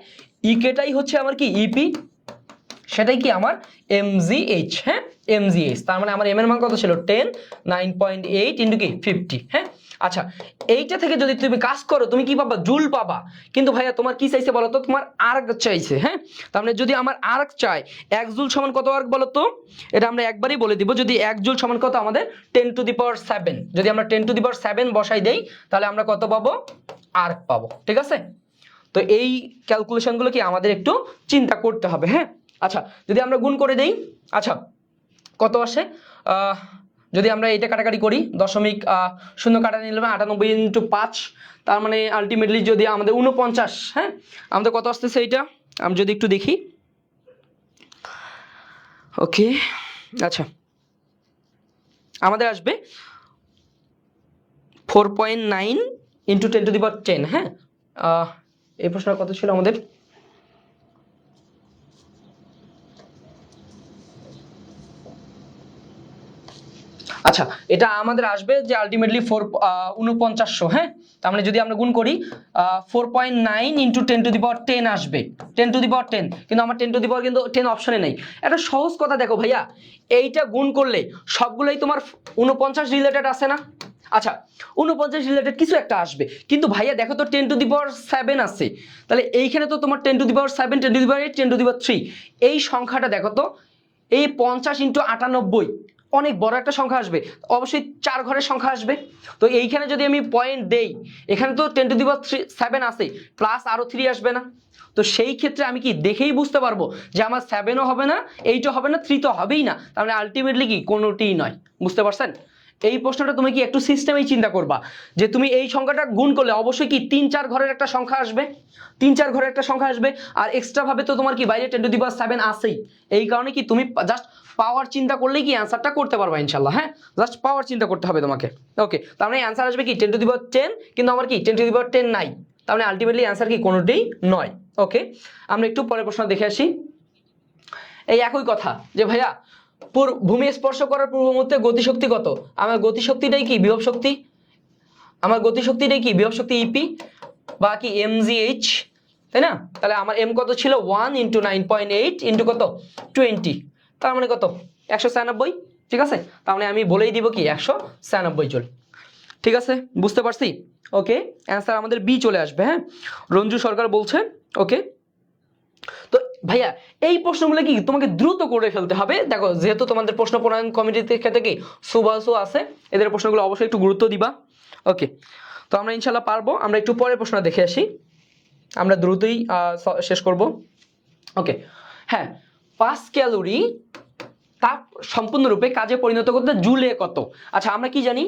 S2: ইকেটাই হচ্ছে আমার কি ইপি, সেটাই কি আমার mgh, হ্যাঁ mgh। তার মানে আমার এম এর মান কত ছিল? 10, 9.8 ইন্টু কি 50, হ্যাঁ। আচ্ছা, এইটা থেকে যদি তুমি কাজ করো তুমি কি পাবা? জুল পাবা। কিন্তু ভাইয়া তোমার কি চাইছে বলো তো? তোমার আর্ক চাইছে, হ্যাঁ। তার মানে যদি আমার আর্ক চাই 1 জুল সমান কত আর্ক বলো তো? এটা আমরা একবারই বলে দিব, যদি 1 জুল সমান কত আমাদের 10⁻7, যদি আমরা 10⁻7 বসাই দেই তাহলে আমরা কত পাবো? আর্ক পাবো, ঠিক আছে। তো এই ক্যালকুলেশনগুলো কি আমাদের একটু চিন্তা করতে হবে, হ্যাঁ। আচ্ছা, যদি আমরা গুণ করে দেই, আচ্ছা কত আসে? যদি আমরা এটা কাটাকাটি করি, দশমিক শূন্য কাটা নিলাম 98 ইন্টু 5, তার মানে আলটিমেটলি যদি আমাদের 49, হ্যাঁ আমাদের কত আসতেছে এইটা আমি যদি একটু দেখি। ওকে, আচ্ছা আমাদের আসবে 4.9 ইন্টু 10⁻10, হ্যাঁ। এই প্রশ্নটা কত ছিল আমাদের? আচ্ছা, এটা আমাদের আসবে যে আলটিমেটলি 4900, হ্যাঁ। তার মানে যদি আমরা গুণ করি 4.9 ইন্টু 10⁻10 আসবে, 10⁻10, কিন্তু আমার 10 কিন্তু 10 অপশনে নেই। একটা সহজ কথা দেখো ভাইয়া, এইটা গুণ করলে সবগুলোই তোমার 49 রিলেটেড আছে না? আচ্ছা, 49 রিলেটেড কিছু একটা আসবে, কিন্তু ভাইয়া দেখো তো 10⁻7 আছে, তাহলে এইখানে তো তোমার 10⁻7, 10⁻8, 10⁻3, এই সংখ্যাটা দেখো তো, এই 50 ইন্টু 98 অনেক বড় একটা সংখ্যা আসবে, অবশ্যই 4 ঘরের সংখ্যা আসবে। তো এইখানে যদি আমি পয়েন্ট দেই, এখানে তো 10⁻7 আছে, প্লাস আরো 3 আসবে না? তো সেই ক্ষেত্রে আমি কি দেখেই বুঝতে পারবো যে আমার 7ও হবে না, 8ও হবে না, 3 তো হবেই না, তার মানে আলটিমেটলি কি কোনোটিই নয়। বুঝতে পারছেন? এই প্রশ্নটা তুমি কি একটু সিস্টেমেই চিন্তা করবা, যে তুমি এই সংখ্যাটা গুণ করলে অবশ্যই কি 3-4 ঘরের একটা সংখ্যা আসবে, 3-4 ঘরের একটা সংখ্যা আসবে, আর এক্সট্রা ভাবে তো তোমার কি বাইরে 10⁻7 আসেই। এই কারণে কি তুমি জাস্ট পাওয়ার চিন্তা করলেই কি অ্যান্সারটা করতে পারবা ইনশাল্লাহ, হ্যাঁ জাস্ট পাওয়ার চিন্তা করতে হবে তোমাকে। ওকে, তার মানে অ্যান্সার আসবে কি 10⁻10, কিন্তু আমার কি 10⁻10 নাই, তার মানে আলটিমেটলি অ্যান্সার কি কোনোটাই নয়। ওকে, আমরা একটু পরের প্রশ্ন দেখে আসি। এই একই কথা যে ভাইয়া ভূমি স্পর্শ করার পূর্ব মুহূর্তে গতিশক্তি কত? আমার গতিশক্তিটাই কি বিভব শক্তি, আমার গতিশক্তিটাই কি বিভব শক্তি ইপি বা কি mgh, তাই না? তাহলে আমার এম কত ছিল? 1 ইন্টু 9.8 ইন্টু কত 20, তার মানে কত 196, ঠিক আছে। তার মানে আমি বলেই দিব কি 196 জুল, ঠিক আছে, বুঝতে পারছি। ওকে, অ্যান্সার আমাদের বি চলে আসবে, হ্যাঁ রঞ্জু সরকার বলছে। ওকে, তো ভাইয়া এই প্রশ্নগুলো কি তোমাকে দ্রুত করে ফেলতে হবে। দেখো যেহেতু তোমাদের প্রশ্ন প্রণয়ন কমিটিতে ক্ষেত্রে কি সুবাসও আছে, এদের প্রশ্নগুলো অবশ্যই একটু গুরুত্ব দিবা। ওকে, তো আমরা ইনশাল্লাহ পারবো। আমরা একটু পরের প্রশ্ন দেখে আসি, আমরা দ্রুতই শেষ করব। ওকে, হ্যাঁ 5 ক্যালোরি তাপ সম্পূর্ণরূপে কাজে পরিণত করতে জুলে কত। আচ্ছা আমরা কি জানি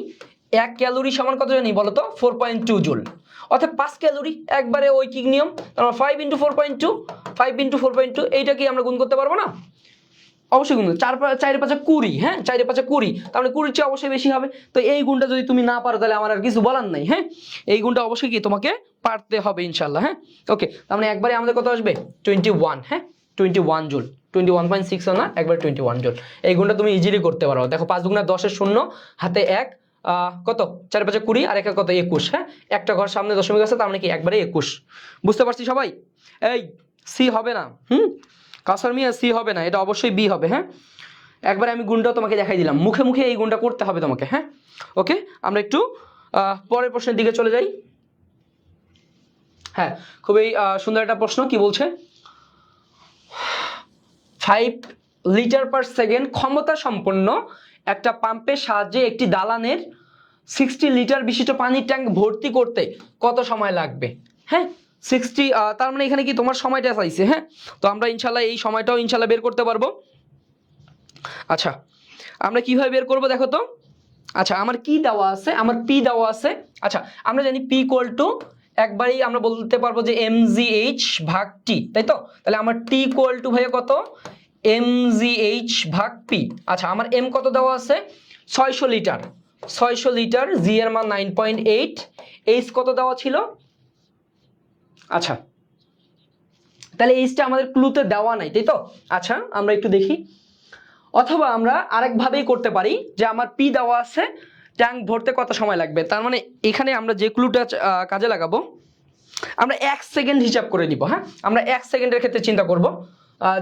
S2: 1 ক্যালোরি সমান কত জানি বলো তো 4.2 জুল, অর্থাৎ 5 ক্যালোরি একবারে ঐকিক নিয়ম, তারপর 5 × 4.2 5 × 4.2 এইটা কি আমরা গুণ করতে পারবো না? অবশ্যই গুণ, 4 4 5 20, হ্যাঁ 4 5 20, তাহলে 20 চেয়ে অবশ্যই বেশি হবে। তো এই গুণটা যদি তুমি না পারো তাহলে আমার আর কিছু বলার নাই, হ্যাঁ এই গুণটা অবশ্যই কি তোমাকে পারতে হবে ইনশাআল্লাহ, হ্যাঁ ওকে। তার মানে একবারে আমাদের কত আসবে 21, হ্যাঁ 21 জুল, 21.6 না একবার 21 জুল। এই গুণটা তুমি ইজিলি করতে পারো। দেখো 5 দুগুণা 10 এর 0, হাতে 1, কত 4 5 20 আর 1 কত 21, হ্যাঁ একটা ঘর সামনে দশমিক আছে, তার মানে কি একবারে 21। বুঝতে পারছি সবাই? এই সি হবে না, কাসার মিয়া সি হবে না, এটা অবশ্যই বি হবে, হ্যাঁ একবারে আমি গুণটাও তোমাকে দেখাই দিলাম, মুখে মুখে এই গুণটা করতে হবে তোমাকে, হ্যাঁ ওকে। আমরা একটু পরের প্রশ্নের দিকে চলে যাই। হ্যাঁ খুবই সুন্দর একটা প্রশ্ন, কি বলছে 5 লিটার পার সেকেন্ড ক্ষমতা সম্পন্ন একটা পাম্পের সাহায্যে একটি দালানের 60 লিটার বিশিষ্ট পানির ট্যাঙ্ক ভর্তি করতে কত সময় লাগবে। হ্যাঁ 60, তার মানে এখানে কি তোমার সময়টা চাইছে, হ্যাঁ তো আমরা ইনশাল্লাহ এই সময়টাও ইনশাল্লাহ বের করতে পারবো। আচ্ছা আমরা কিভাবে বের করব দেখো তো। আচ্ছা আমার কি দেওয়া আছে, আমার পি দেওয়া আছে। আচ্ছা আমরা জানি পি ইকুয়াল টু একবারেই আমরা বলতে পারবো যে mgh ভাগ টি, তাই তো? তাহলে আমার টি ইকুয়াল টু ভাইয়া কত mgh ভাগ পি। আচ্ছা আমার এম কত দেওয়া আছে 600 লিটার, 600 লিটার, জি এর মান 9.8, এইচ কত দেওয়া ছিল। আচ্ছা তাহলে এইচটা আমাদের ক্লুতে দেওয়া নাই, তাই তো? আচ্ছা আমরা একটু দেখি, অথবা আমরা আরেকভাবেই করতে পারি যে আমার পি দেওয়া আছে, ট্যাঙ্ক ভরতে কত সময় লাগবে। তার মানে এখানে আমরা যে ক্লুটা কাজে লাগাবো, আমরা 1 সেকেন্ড হিসাব করে নিব, হ্যাঁ আমরা 1 সেকেন্ডের ক্ষেত্রে চিন্তা করব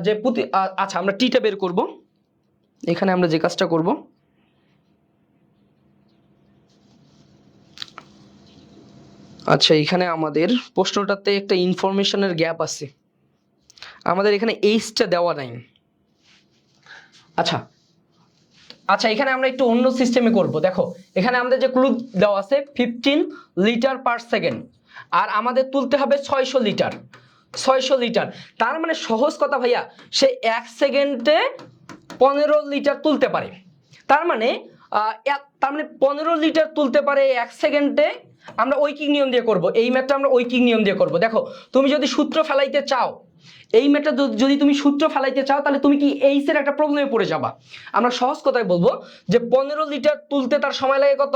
S2: যে প্রতি, আচ্ছা আমরা টিটা বের করব। এখানে আমরা যে কাজটা করব, আচ্ছা এখানে আমাদের প্রশ্নটাতে একটা ইনফরমেশনের গ্যাপ আছে, আমাদের এখানে এইচটা দেওয়া নাই। আচ্ছা আচ্ছা এখানে আমরা একটু অন্য সিস্টেমে করব। দেখো এখানে আমাদের যে ক্লু দেওয়া আছে 15 লিটার পার সেকেন্ড, আর আমাদের তুলতে হবে 600 লিটার, 600 লিটার। তার মানে সহজ কথা ভাইয়া, সে 1 সেকেন্ডে 15 লিটার তুলতে পারে। তার মানে 15 লিটার তুলতে পারে 1 সেকেন্ডে। আমরা ঐকিক নিয়ম দিয়ে করব, এই ম্যাথটা আমরা ঐকিক নিয়ম দিয়ে করব। দেখো তুমি যদি সূত্র ফেলাইতে চাও, এই ম্যাথটা যদি তুমি সূত্র ফেলাইতে চাও, তাহলে তুমি কি এইচের একটা প্রবলেমে পড়ে যাবা। আমরা সহজ কথায় বলবো যে 15 লিটার তুলতে তার সময় লাগে কত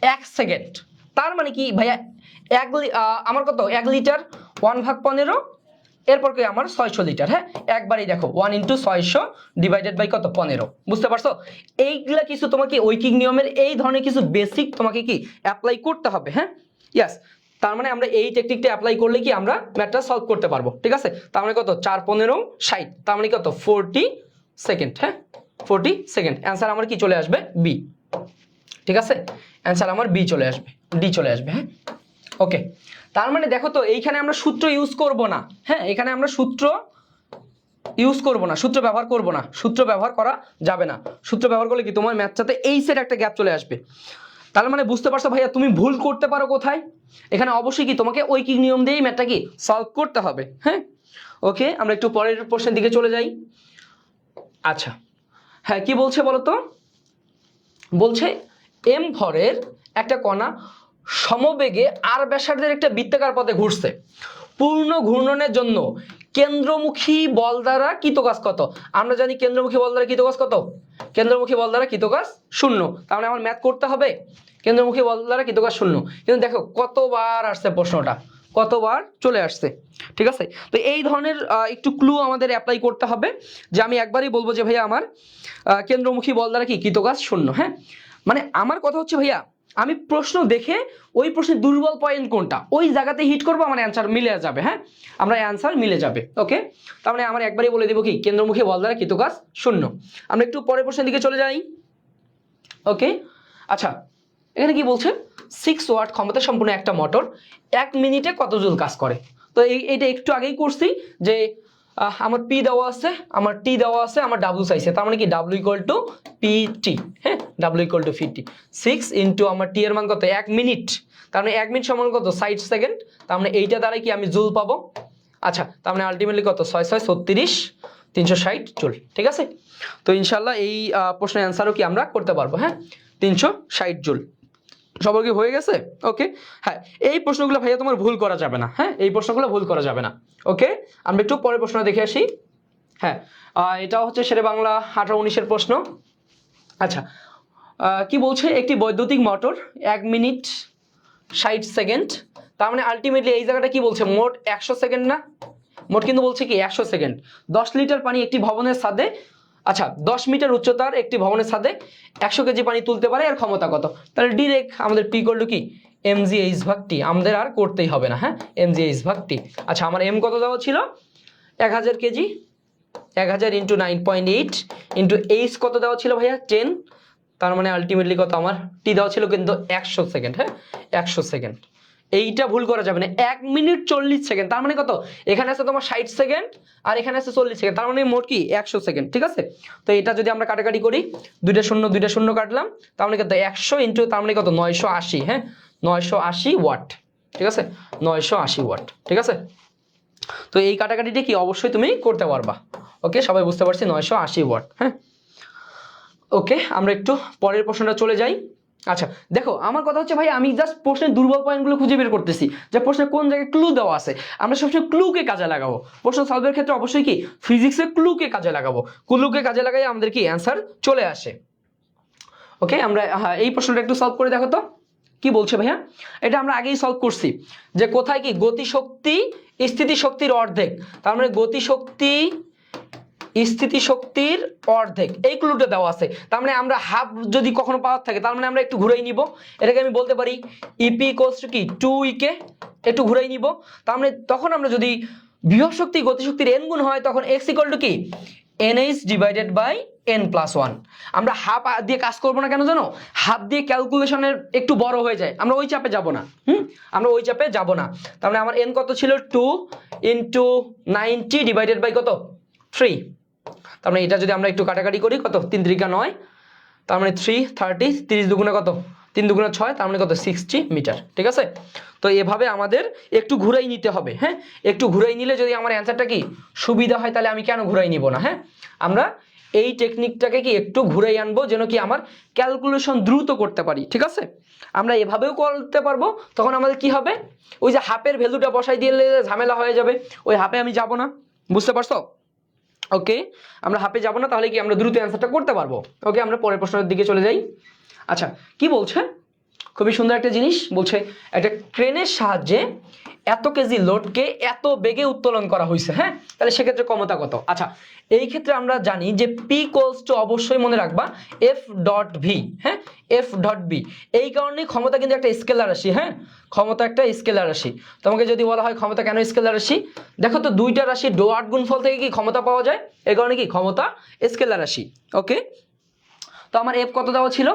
S2: 1 সেকেন্ড। তার মানে কি ভাইয়া আমার কত 1 লিটার 1/15, এরপর কি আমার 600 লিটার, হ্যাঁ একবারই দেখো 1 × 600 ডিভাইডেড বাই কত 15। বুঝতে পারছো? এইগুলা কিছু তোমাকে ঐকিক নিয়মের এই ধরনের কিছু বেসিক তোমাকে কি অ্যাপ্লাই করতে হবে, হ্যাঁ ইয়েস। তার মানে আমরা এই টেকনিকটা অ্যাপ্লাই করলে কি আমরা ম্যাথটা সলভ করতে পারবো, ঠিক আছে? তার মানে কত 4 15 60, তার মানে কত 40 সেকেন্ড, হ্যাঁ 40 সেকেন্ড। অ্যান্সার আমার কি চলে আসবে বি, ঠিক আছে? অ্যান্সার আমার বি চলে আসবে, ডি চলে আসবে, হ্যাঁ ওকে। তার মানে দেখো তো এইখানে আমরা সূত্র ইউজ করব না, হ্যাঁ এখানে আমরা সূত্র ইউজ করব না, সূত্র ব্যবহার করব না, সূত্র ব্যবহার করা যাবে না। সূত্র ব্যবহার করলে কি তোমার ম্যাথটাতে এই সেট একটা গ্যাপ চলে আসবে। তার মানে বুঝতে পারছো ভাইয়া তুমি ভুল করতে পারো কোথায়, এখানে অবশ্যই কি তোমাকে ঐকিক নিয়ম দিয়েই ম্যাথটা কি সলভ করতে হবে, হ্যাঁ ওকে। আমরা একটু পরের প্রশ্নের দিকে চলে যাই। আচ্ছা হ্যাঁ কি বলছে বলো তো, বলছে এম ভরের একটা কণা সমবেগে আর ব্যাসার্ধের একটা বৃত্তাকার পথে ঘুরছে, পূর্ণ ঘূর্ণনের জন্য কেন্দ্রমুখী বল দ্বারা কৃত কাজ কত। আমরা জানি কেন্দ্রমুখী বল দ্বারা কৃত কাজ কত, কেন্দ্রমুখী বল দ্বারা কৃত কাজ 0। তাহলে আমার ম্যাথ করতে হবে কেন্দ্রমুখী বল দ্বারা কৃত কাজ 0। কিন্তু দেখো কতবার আসছে প্রশ্নটা, কতবার চলে আসছে, ঠিক আছে? তো এই ধরনের একটু ক্লু আমাদের অ্যাপ্লাই করতে হবে, যে আমি একবারই বলবো যে ভাইয়া আমার কেন্দ্রমুখী বল দ্বারা কি কৃত কাজ 0, হ্যাঁ মানে আমার কথা হচ্ছে ভাইয়া আমি প্রশ্ন দেখে ওই প্রশ্নের দুর্বল পয়েন্ট কোনটা ওই জায়গাতে হিট করবো, আমার অ্যান্সার মিলে যাবে, হ্যাঁ আমরা অ্যান্সার মিলে যাবে, ওকে। তার মানে আমার একবারই বলে দেবো কি কেন্দ্রমুখী বল দ্বারা কৃত কাজ 0। আমরা একটু পরের প্রশ্নের দিকে চলে যাই, ওকে। আচ্ছা এখানে কি বলছে 6 ওয়াট ক্ষমতা সম্পন্ন একটা মোটর 1 মিনিটে কত জুল কাজ করে। তো এইটা একটু আগেই করছি যে আমার পি দেওয়া আছে, আমার টি দেওয়া আছে, আমার ডাব্লিউ চাইছে, তার মানে কি ডাব্লিউ ইকুয়াল টু পিটি, হ্যাঁ W equal to PT. 6 into আমার টি এর মান কত 1 মিনিট, তার মানে 1 মিনিট সমান কত 60 সেকেন্ড, তার মানে এইটা দ্বারা কি আমি জুল পাবো। আচ্ছা তার মানে আলটিমেটলি কত 6 6 36 360 জুল। ঠিক আছে, তো ইনশাল্লাহ এই প্রশ্নের অ্যান্সারও কি আমরা করতে পারবো। হ্যাঁ, 360 জুল সবার কি হয়ে গেছে? ওকে, হ্যাঁ এই প্রশ্নগুলো ভাইয়া তোমার ভুল করা যাবে না। হ্যাঁ, এই প্রশ্নগুলো ভুল করা যাবে না। ওকে, আমরা একটু পরের প্রশ্ন দেখে আসি। হ্যাঁ, এটা হচ্ছে শেরে বাংলা 18-19-এর প্রশ্ন। আচ্ছা, কি বলছে, একটি বৈদ্যুতিক মোটর 1 মিনিট 60 সেকেন্ড, তার মানে আলটিমেটলি এই জায়গাটা কি বলছে, মোট 100 সেকেন্ড না, মোট কিন্তু বলছে কি 100 সেকেন্ড। 10 লিটার পানি একটি ভবনের ছাদে, আচ্ছা 10 মিটার উচ্চতার একটি ভবনের ছাদে 100 কেজি পানি তুলতে পারে, এর ক্ষমতা কত? তাহলে ডিরেক্ট আমাদের পি করলো কি mgh ভাগ টি, আমাদের আর করতেই হবে না। হ্যাঁ, mgh ভাগ টি। আচ্ছা, আমার এম কত দেওয়া ছিল 1000 কেজি, 1000 ইন্টু 9.8 ইন্টু এইচ কত দেওয়া ছিল ভাইয়া 10, তার মানে আলটিমেটলি কত আমার টি দেওয়া ছিল কিন্তু 100 সেকেন্ড। হ্যাঁ, 100 সেকেন্ড, এইটা ভুল করা যাবে না। 1 মিনিট 40 সেকেন্ড, তার মানে কত, এখানে আছে তোমার 60 সেকেন্ড আর এখানে আছে 40 সেকেন্ড, তার মানে মোট কি 100 সেকেন্ড। ঠিক আছে, তো এটা যদি আমরা কাটাকাটি করি, দুইটা শূন্য কাটলাম, তার মানে কত 100 ইন্টু তার মানে কত 980। হ্যাঁ, 980 ওয়াট। ঠিক আছে, 980 ওয়াট। ঠিক আছে, তো এই কাটাকাটিটা কি অবশ্যই তুমি করতে পারবা। ওকে, সবাই বুঝতে পারছি 980 ওয়াট। হ্যাঁ, ওকে, আমরা একটু পরের প্রশ্নটা চলে যাই। আচ্ছা দেখো, আমার কথা হচ্ছে ভাই আমি জাস্ট প্রশ্নের দুর্বল পয়েন্টগুলো খুঁজে বের করতেছি, যে প্রশ্নের কোন জায়গায় ক্লু দেওয়া আছে। আমরা সবসময় ক্লুকে কাজে লাগাবো প্রশ্ন সলভের ক্ষেত্রে, অবশ্যই কি ফিজিক্সে ক্লুকে কাজে লাগাবো, ক্লুকে কাজে লাগাই আমাদের কি অ্যান্সার চলে আসে। ওকে, আমরা এই প্রশ্নটা একটু সলভ করে দেখো তো কি বলছে ভাইয়া। এটা আমরা আগেই সলভ করছি, যে কোথায় কি গতিশক্তি স্থিতিশক্তির অর্ধেক, তার মানে গতিশক্তি স্থিতিশক্তির অর্ধেক, এই ক্লুটা দেওয়া আছে। তার মানে আমরা হাফ যদি কখনো পাওয়ার থাকে, তার মানে আমরা একটু ঘুরাই নিব, এটাকে আমি বলতে পারি ইপি ইকুয়ালস টু কি 2e, একটু ঘুরাই নিব। তার মানে তখন আমরা যদি বিভব শক্তি গতিশক্তির n গুণ হয়, তখন x ইকুয়াল টু কি nh ডিভাইডেড বাই n+1। আমরা হাফ দিয়ে কাজ করবো না, কেন জানো, হাফ দিয়ে ক্যালকুলেশনের একটু বড় হয়ে যায়, আমরা ওই চাপে যাব না। আমরা ওই চাপে যাব না। তার মানে আমার n কত ছিল 2 ইন্টু 90 ডিভাইডেড বাই কত 3, তার মানে এটা যদি আমরা একটু কাটাকাটি করি, কত 3 3 9, তার মানে 3 30, 30 দুগুণে কত 3 দুগুণে 6, তার মানে কত 60 মিটার। ঠিক আছে, তো এভাবে আমাদের একটু ঘুরাই নিতে হবে। হ্যাঁ, একটু ঘুরাই নিলে যদি আমার অ্যান্সারটা কি সুবিধা হয়, তাহলে আমি কেন ঘুরাই নিব না। হ্যাঁ, আমরা এই টেকনিকটাকে কি একটু ঘুরাই আনবো, যেন কি আমার ক্যালকুলেশন দ্রুত করতে পারি। ঠিক আছে, আমরা এভাবেও করতে পারবো, তখন আমাদের কি হবে, ওই যে হাফের ভ্যালুটা বসাই দিলে ঝামেলা হয়ে যাবে, ওই হাফে আমি যাব না, বুঝতে পারছো? ওকে, আমরা হাফে যাব না, তাহলে কি আমরা দ্রুত অ্যান্সারটা করতে পারবো। ওকে, আমরা পরের প্রশ্নের দিকে চলে যাই। আচ্ছা, কি বলছে, খুবই সুন্দর একটা জিনিস বলছে, একটা ক্রেনের সাহায্যে এত কেজি লোডকে এত বেগে উত্তোলন করা হয়েছে। হ্যাঁ, তাহলে সেক্ষেত্রে ক্ষমতা কত? আচ্ছা, এই ক্ষেত্রে আমরা জানি যে পি ইকুয়ালস টু, অবশ্যই মনে রাখবা এফ ডট ভি। হ্যাঁ, এফ ডট ভি, এই কারণে ক্ষমতা কিন্তু একটা স্কেলার রাশি। হ্যাঁ, ক্ষমতা একটা স্কেলার রাশি। তোমাকে যদি বলা হয় ক্ষমতা কেন স্কেলার রাশি, দেখো তো দুইটা রাশি ডট গুণফল থেকে কি ক্ষমতা পাওয়া যায়, এই কারণে কি ক্ষমতা স্কেলার রাশি। ওকে, তো আমার এফ কত দেওয়া ছিল,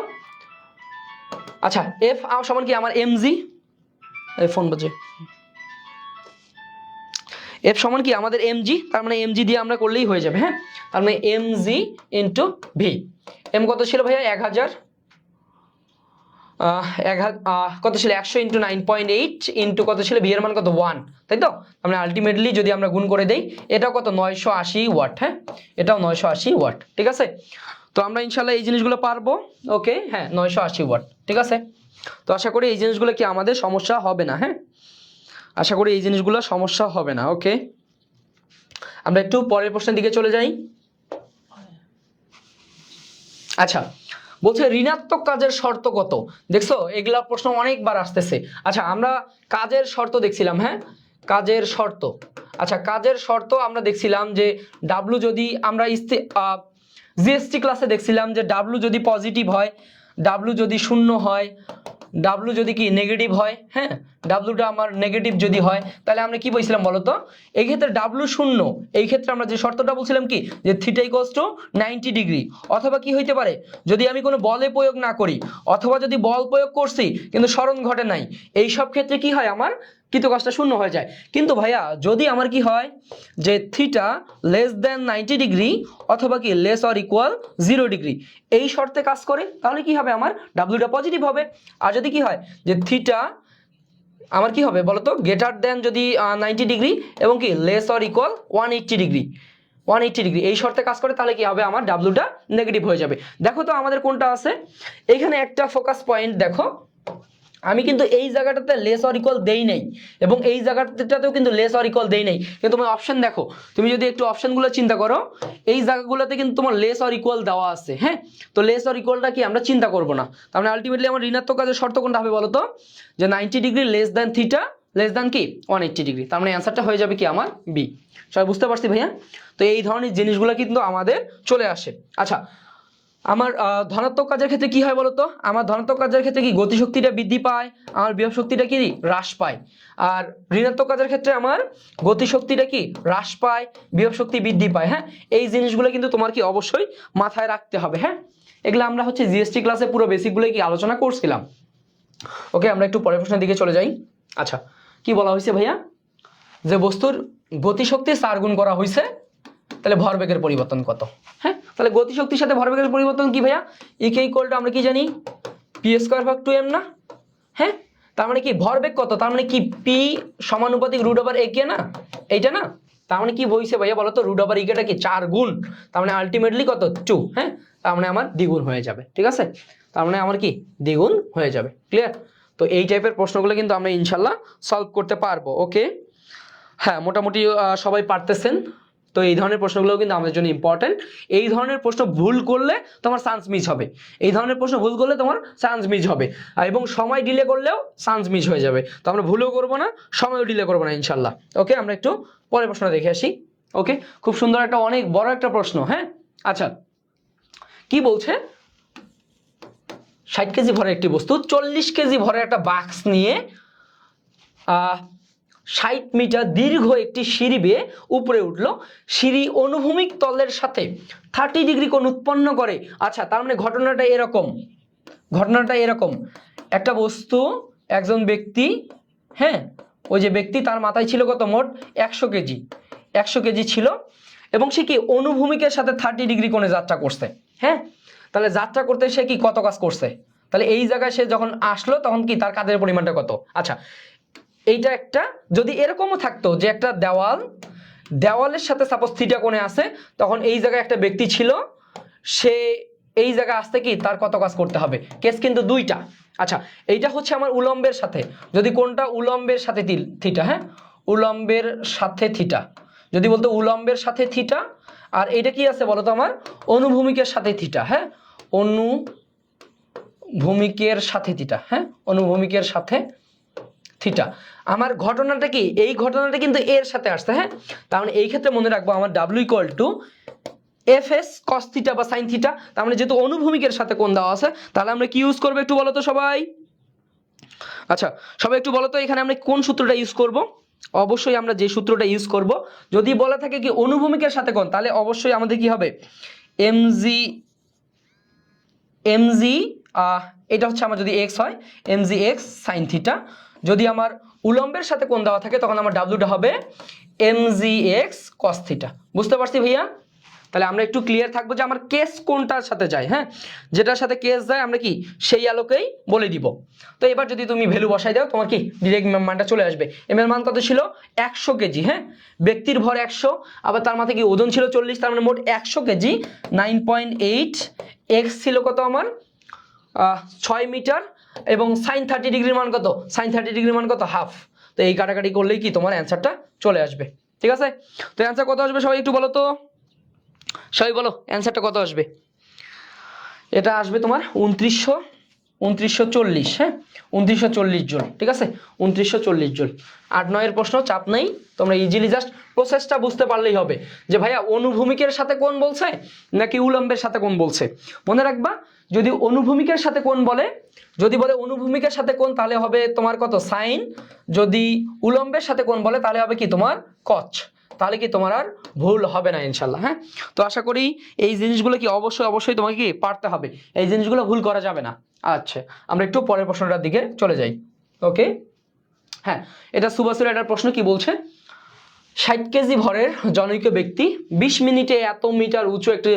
S2: আচ্ছা এফ সমান কি আমার mg, ফোন বাজে, এফ সমান কি আমাদের mg, তার মানে mg দিয়ে আমরা করলেই হয়ে যাবে। হ্যাঁ, তার মানে mg ইন্টু ভি, এম কত ছিল ভাইয়া 1000, কত ছিল 100 ইন্টু 9.8 ইন্টু কত ছিল, ভি এর মান কত 1, তাই তো। আমরা আলটিমেটলি যদি আমরা গুণ করে দেই, এটাও কত 980 ওয়াট। হ্যাঁ, এটাও 980 ওয়াট। ঠিক আছে, তো আমরা ইনশাল্লাহ এই জিনিসগুলো পারবো। ওকে, হ্যাঁ 980 ওয়াট। ঠিক আছে, তো আশা করি এই জিনিসগুলো কি আমাদের সমস্যা হবে না। হ্যাঁ, আশা করি এই জিনিসগুলো সমস্যা হবে না। ওকে, আমরা একটু পরের প্রশ্নের দিকে চলে যাই। আচ্ছা, বলছে ঋণাত্মক কাজের শর্ত কত, দেখছো এগুলা প্রশ্ন অনেকবার আসতেছে। আচ্ছা, আমরা কাজের শর্ত দেখছিলাম। হ্যাঁ, কাজের শর্ত, আচ্ছা কাজের শর্ত আমরা দেখছিলাম যে ডাব্লু যদি আমরা জিএসটি ক্লাসে দেখছিলাম যে ডাব্লু যদি পজিটিভ হয়, ডাব্লু যদি শূন্য হয়, ডাব্লু যদি কি নেগেটিভ হয়, হ্যাঁ ডাব্লুটা আমার নেগেটিভ যদি হয়, তাহলে আমরা কি বলছিলাম বলতো, এই ক্ষেত্রে ডাব্লু শূন্য, এই ক্ষেত্রে আমরা যে শর্তটা বলছিলাম কি, যে থিটা ইকুয়ালস টু 90 ডিগ্রি, অথবা কি হইতে পারে, যদি আমি কোনো বলে প্রয়োগ না করি, অথবা যদি বল প্রয়োগ করছি কিন্তু স্মরণ ঘটে নাই, এই সব ক্ষেত্রে কি হয়, আমার কৃতকাজটা শূন্য হয়ে যায়। কিন্তু ভাইয়া যদি আমার কি হয়, যে থিটা লেস দেন 90 ডিগ্রি অথবা কি লেস অর ইকুয়াল 0 ডিগ্রি, এই শর্তে কাজ করে, তাহলে কি হবে, আমার ডাব্লুটা পজিটিভ হবে। আর যদি কি হয়, যে থিটা আমার কি হবে বলতো, গ্রেটার দেন যদি 90 ডিগ্রি এবং কি less or equal 180 degree, 180 degree এই শর্তে কাজ করে, তাহলে কি হবে আমার ডাব্লুটা নেগেটিভ হয়ে যাবে। দেখো তো আমাদের কোনটা আছে, এখানে একটা ফোকাস পয়েন্ট দেখো, আমি কিন্তু এই জায়গাটাতে লেস অর ইকুয়াল দেই নাই এবং এই জায়গাটাতেও কিন্তু লেস অর ইকুয়াল দেই নাই, কিন্তু তোমার অপশন দেখো, তুমি যদি একটু অপশনগুলো চিন্তা করো, এই জায়গাগুলোতে কিন্তু তোমার লেস অর ইকুয়াল দেওয়া আছে। হ্যাঁ, তো লেস অর ইকুয়ালটা কি আমরা চিন্তা করব না, তার মানে আলটিমেটলি আমার ঋণাত্মক কাজের শর্ত কোনটা হবে বলো তো, যে 90 degree less than theta less than কি 180 ডিগ্রি, তার মানে অ্যান্সারটা হয়ে যাবে কি আমার বি। সবাই বুঝতে পারছি ভাইয়া? তো এই ধরনের জিনিসগুলো কিন্তু আমাদের চলে আসে। আচ্ছা, আমার ধনাত্মক কাজের ক্ষেত্রে কি হয় বলতো, আমার ধনাত্মক কাজের ক্ষেত্রে কি গতিশক্তিটা বৃদ্ধি পায়, আমার বিভব শক্তিটা কি হ্রাস পায়। আর ঋণাত্মক কাজের ক্ষেত্রে আমার গতিশক্তিটা কি হ্রাস পায়, বিভব শক্তি বৃদ্ধি পায়। হ্যাঁ, এই জিনিসগুলো কিন্তু তোমার কি অবশ্যই মাথায় রাখতে হবে। হ্যাঁ, এগুলো আমরা হচ্ছে জিএসটি ক্লাসে পুরো বেসিকগুলো কি আলোচনা করছিলাম। ওকে, আমরা একটু পরের প্রশ্নের দিকে চলে যাই। আচ্ছা, কি বলা হয়েছে ভাইয়া, যে বস্তুর গতিশক্তি 4 গুণ করা হয়েছে, তাহলে ভরবেগের পরিবর্তন কত? হ্যাঁ, তাহলে গতিশক্তির সাথে ভরবেগের পরিবর্তন কি ভাইয়া, ইকে ইকুয়াল টু আমরা কি জানি পি স্কয়ার ভাগ 2m না? হ্যাঁ, তার মানে কি ভরবেগ কত, তার মানে কি পি সমানুপাতিক রুট ওভার এ কে না, এইটা না? তার মানে কি বলছে ভাইয়া বলো তো, রুট ওভার ইকেটা কি 4 গুণ, তার মানে আলটিমেটলি কত 2। হ্যাঁ, তার মানে আমার দ্বিগুণ হয়ে যাবে। ঠিক আছে, তার মানে আমার কি দ্বিগুণ হয়ে যাবে। ক্লিয়ার? তো এই টাইপের প্রশ্নগুলো কিন্তু আমরা ইনশাল্লাহ সলভ করতে পারবো। ওকে, হ্যাঁ, মোটামুটি সবাই পারতেছেন। তো এই ধরনের প্রশ্নগুলো কিন্তু আমাদের জন্য ইম্পর্টেন্ট। এই ধরনের প্রশ্ন ভুল করলে তোমার চান্স মিস হবে, এই ধরনের প্রশ্ন ভুল করলে তোমার চান্স মিস হবে, এবং সময় ডিলে করলেও চান্স মিস হয়ে যাবে। তো আমরা ভুলও করবো না, সময়ও ডিলে করবো না ইনশাল্লাহ। ওকে, আমরা একটু পরের প্রশ্ন দেখে আসি। ওকে, খুব সুন্দর একটা অনেক বড় একটা প্রশ্ন। হ্যাঁ, আচ্ছা, কি বলছে, 60 কেজি ভরের একটি বস্তু 40 কেজি ভরের একটা বাক্স নিয়ে 60 মিটার দীর্ঘ একটি সিঁড়ি বেয়ে উপরে উঠলো, সিঁড়ি অনুভূমিক তলের সাথে 30 ডিগ্রি কোণ উৎপন্ন করে। আচ্ছা, তার মানে ঘটনাটা এরকম, একটা বস্তু, একজন ব্যক্তি, হ্যাঁ, ওই যে ব্যক্তি, তার মাথায় ছিল কত, মোট 100 কেজি ছিল, এবং সে কি অনুভূমিকের সাথে 30 ডিগ্রি কোণে যাত্রা করছে। হ্যাঁ, তাহলে যাত্রা করতে সে কি কত কাজ করছে, তাহলে এই জায়গায় সে যখন আসলো তখন কি তার কাজের পরিমাণটা কত? আচ্ছা, এইটা একটা, যদি এরকমও থাকতো যে একটা দেওয়ালের সাথে সাপোজ থিটা কোণে আছে, তখন এই জায়গায় একটা ব্যক্তি ছিল, সে এই জায়গায় আসতে কি তার কত কাজ করতে হবে, কেস কিন্তু দুইটা। আচ্ছা, এইটা হচ্ছে আমার উলম্বের সাথে, যদি কোনটা উলম্বের সাথে থিটা, হ্যাঁ, উলম্বের সাথে থিটা, যদি বলতো উলম্বের সাথে থিটা, আর এটা কি আছে বলতো আমার অনুভূমিকের সাথে থিটা। হ্যাঁ, অনুভূমিকের সাথে থিটা, হ্যাঁ, অনুভূমিকের সাথে থিটা, আমার ঘটনাটা কি, এই ঘটনাটা কিন্তু এর সাথে আসছে। হ্যাঁ, তার মানে এই ক্ষেত্রে মনে রাখবো আমার W equal two F S cos theta বা সাইন থিটা। তার মানে যেহেতু অনুভূমিকের সাথে কোণ দেওয়া আছে, তাহলে আমরা কি ইউজ করবো একটু বলো তো সবাই। আচ্ছা, সবাই একটু বলো তো এখানে আমরা কোন সূত্রটা ইউজ করব। অবশ্যই আমরা যে সূত্রটা ইউজ করব, যদি বলা থাকে কি অনুভূমিকের সাথে কোণ, তাহলে অবশ্যই আমাদের কি হবে এমজি, এটা হচ্ছে আমার যদি এক্স হয় এমজি এক্স সাইন থিটা, যদি আমার উলম্বের সাথে কোণ দেওয়া থাকে তখন আমার ডাব্লিউটা হবে এমজি এক্স কস থিটা। বুঝতে পারছি ভাইয়া? তাহলে আমরা একটু ক্লিয়ার থাকবো যে আমার কেস কোনটার সাথে যায়। হ্যাঁ, যেটার সাথে কেস যায় আমরা কি সেই আলোকেই বলে দিব। তো এবার যদি তুমি ভ্যালু বসাই দাও, তোমার কি ডিরেক্ট মানটা চলে আসবে। এম এর মান কত ছিল 100 কেজি। হ্যাঁ, ব্যক্তির ভর 100, আবার তার মাথায় কি ওজন ছিল 40, তার মানে মোট 100 কেজি। 9.8 এক্স ছিল কত আমার 6 মিটার, এবং সাইন 30 ডিগ্রির মান কত, সাইন 30 ডিগ্রির মান কত হাফ। তো এই কাটাকাটি করলেই কি তোমার অ্যান্সারটা চলে আসবে। ঠিক আছে, তো অ্যান্সার কত আসবে সবাই একটু বলো তো, সবাই বলো অ্যান্সারটা কত আসবে। এটা আসবে তোমার 2940। হ্যাঁ, 2940 জুল। ঠিক আছে, 2940 জুল। 8-9 প্রশ্ন, চাপ নেই, তোমরা ইজিলি জাস্ট প্রসেসটা বুঝতে পারলেই হবে যে ভাইয়া অনুভূমিকের সাথে কোণ বলছে নাকি উলম্বের সাথে কোণ বলছে। মনে রাখবা, যদি অনুভূমিকের সাথে কোণ বলে, যদি বলে অনুভূমিকের সাথে কোণ, তাহলে হবে তোমার কত সাইন, যদি উলম্বের সাথে কোণ বলে তাহলে হবে কি তোমার কচ, তাহলে কি তোমার আর ভুল হবে না ইনশাল্লাহ। হ্যাঁ, তো আশা করি এই জিনিসগুলো কি অবশ্যই তোমাকে কি পারতে হবে, এই জিনিসগুলো ভুল করা যাবে না। আচ্ছা, আমরা একটু পরের প্রশ্নটার দিকে চলে যাই। ওকে, হ্যাঁ, এটা সুভাষের একটা প্রশ্ন, কি বলছে 60 কেজি ভরের জনৈক ব্যক্তি 20 মিনিটে এত মিটার উঁচু একটি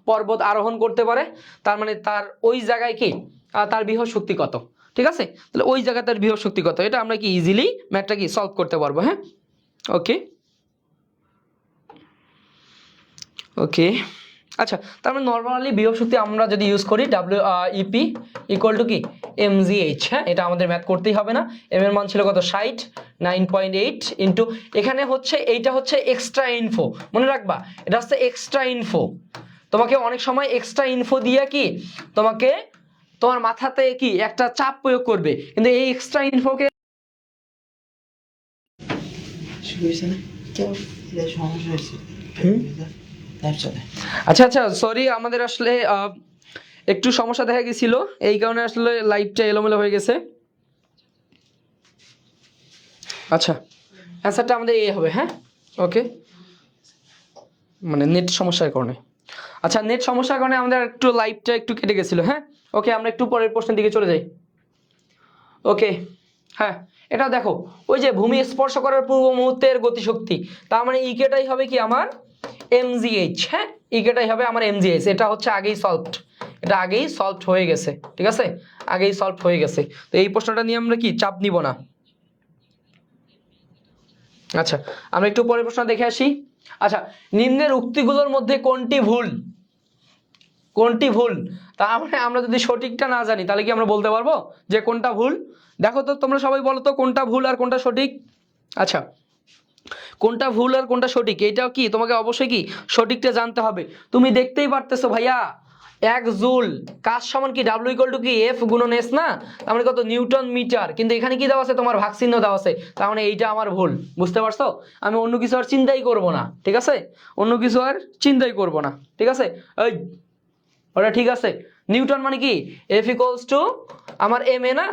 S2: পর্বত আরোহণ করতে পারে, তার মানে তার ওই জায়গায় কি তার বিভব শক্তি কত। ঠিক আছে, তাহলে ওই জায়গায় তার বিভব শক্তি কত, এটা আমরা কি ইজিলি ম্যাথটা কি সলভ করতে পারবো। হ্যাঁ, ওকে, ওকে, আচ্ছা তার মানে নর্মালি বিভব শক্তি আমরা যদি ইউজ করি ডাব্লিউ ইপি ইকুয়াল টু কি এমজিএইচ। হ্যাঁ, এটা আমাদের ম্যাথ করতেই হবে না। এম এর মান ছিল কত 60, 9.8 ইন্টু এখানে হচ্ছে এইটা হচ্ছে এক্সট্রা ইনফো, মনে রাখবা এটা হচ্ছে এক্সট্রা ইনফো। তোমাকে অনেক সময় এক্সট্রা ইনফো দিয়ে কি তোমাকে তোমার মাথাতে কি একটা চাপ প্রয়োগ করবে, কিন্তু এই এক্সট্রা ইনফোকে আচ্ছা আচ্ছা সরি, আমাদের আসলে একটু সমস্যা দেখা গেছিল, এই কারণে আসলে লাইভটা এলোমেলো হয়ে গেছে। আচ্ছা অ্যান্সারটা আমাদের এ হবে। হ্যাঁ ওকে, মানে নেট সমস্যার কারণে। আচ্ছা নেট সমস্যার কারণে আমাদের একটু লাইভটা একটু কেটে গেছিল। হ্যাঁ ওকে, আমরা একটু পরের প্রশ্নের দিকে চলে যাই। ওকে হ্যাঁ, এটা দেখো ওই যে ভূমি স্পর্শ করার পূর্ব মুহূর্তের গতিশক্তি, তার মানে ইকেটাই হবে কি আমার এমজিএইচ। হ্যাঁ ইকেটাই হবে আমার এমজিএইচ। এটা হচ্ছে আগেই সলভড, এটা আগেই সলভড হয়ে গেছে, ঠিক আছে, আগেই সলভড হয়ে গেছে। তো এই প্রশ্নটা নিয়ে আমরা কি চাপ নিব না। আচ্ছা আমরা একটু পরের প্রশ্ন দেখে আসি। আচ্ছা নিম্নের উক্তিগুলোর মধ্যে কোনটি ভুল, কোনটি ভুল? তার মানে আমরা যদি সঠিকটা না জানি তাহলে কি আমরা বলতে পারবো যে কোনটা ভুল? দেখো তো তোমরা সবাই বলো তো কোনটা ভুল আর কোনটা সঠিক। আচ্ছা কোনটা ভুল আর কোনটা সঠিক এইটাও কি তোমাকে অবশ্যই কি সঠিকটা জানতে হবে। তুমি দেখতেই পারতেছো ভাইয়া 1 জুল কাজ সমান কি ডাব্লিউ ইকুয়াল টু কি এফ গুণন এস না, তার মানে কত নিউটন মিটার, কিন্তু এখানে কি দেওয়া আছে তোমার ভাগ চিহ্ন দেওয়া আছে, তার মানে এইটা আমার ভুল। বুঝতে পারছো? আমি অন্য কিছু আর চিন্তাই করব না, ঠিক আছে, অন্য কিছু আর চিন্তাই করব না, ঠিক আছে। এই ওটা ঠিক আছে, নিউটন মানে কি এফ ইকুয়ালস টু আমার এম এ না,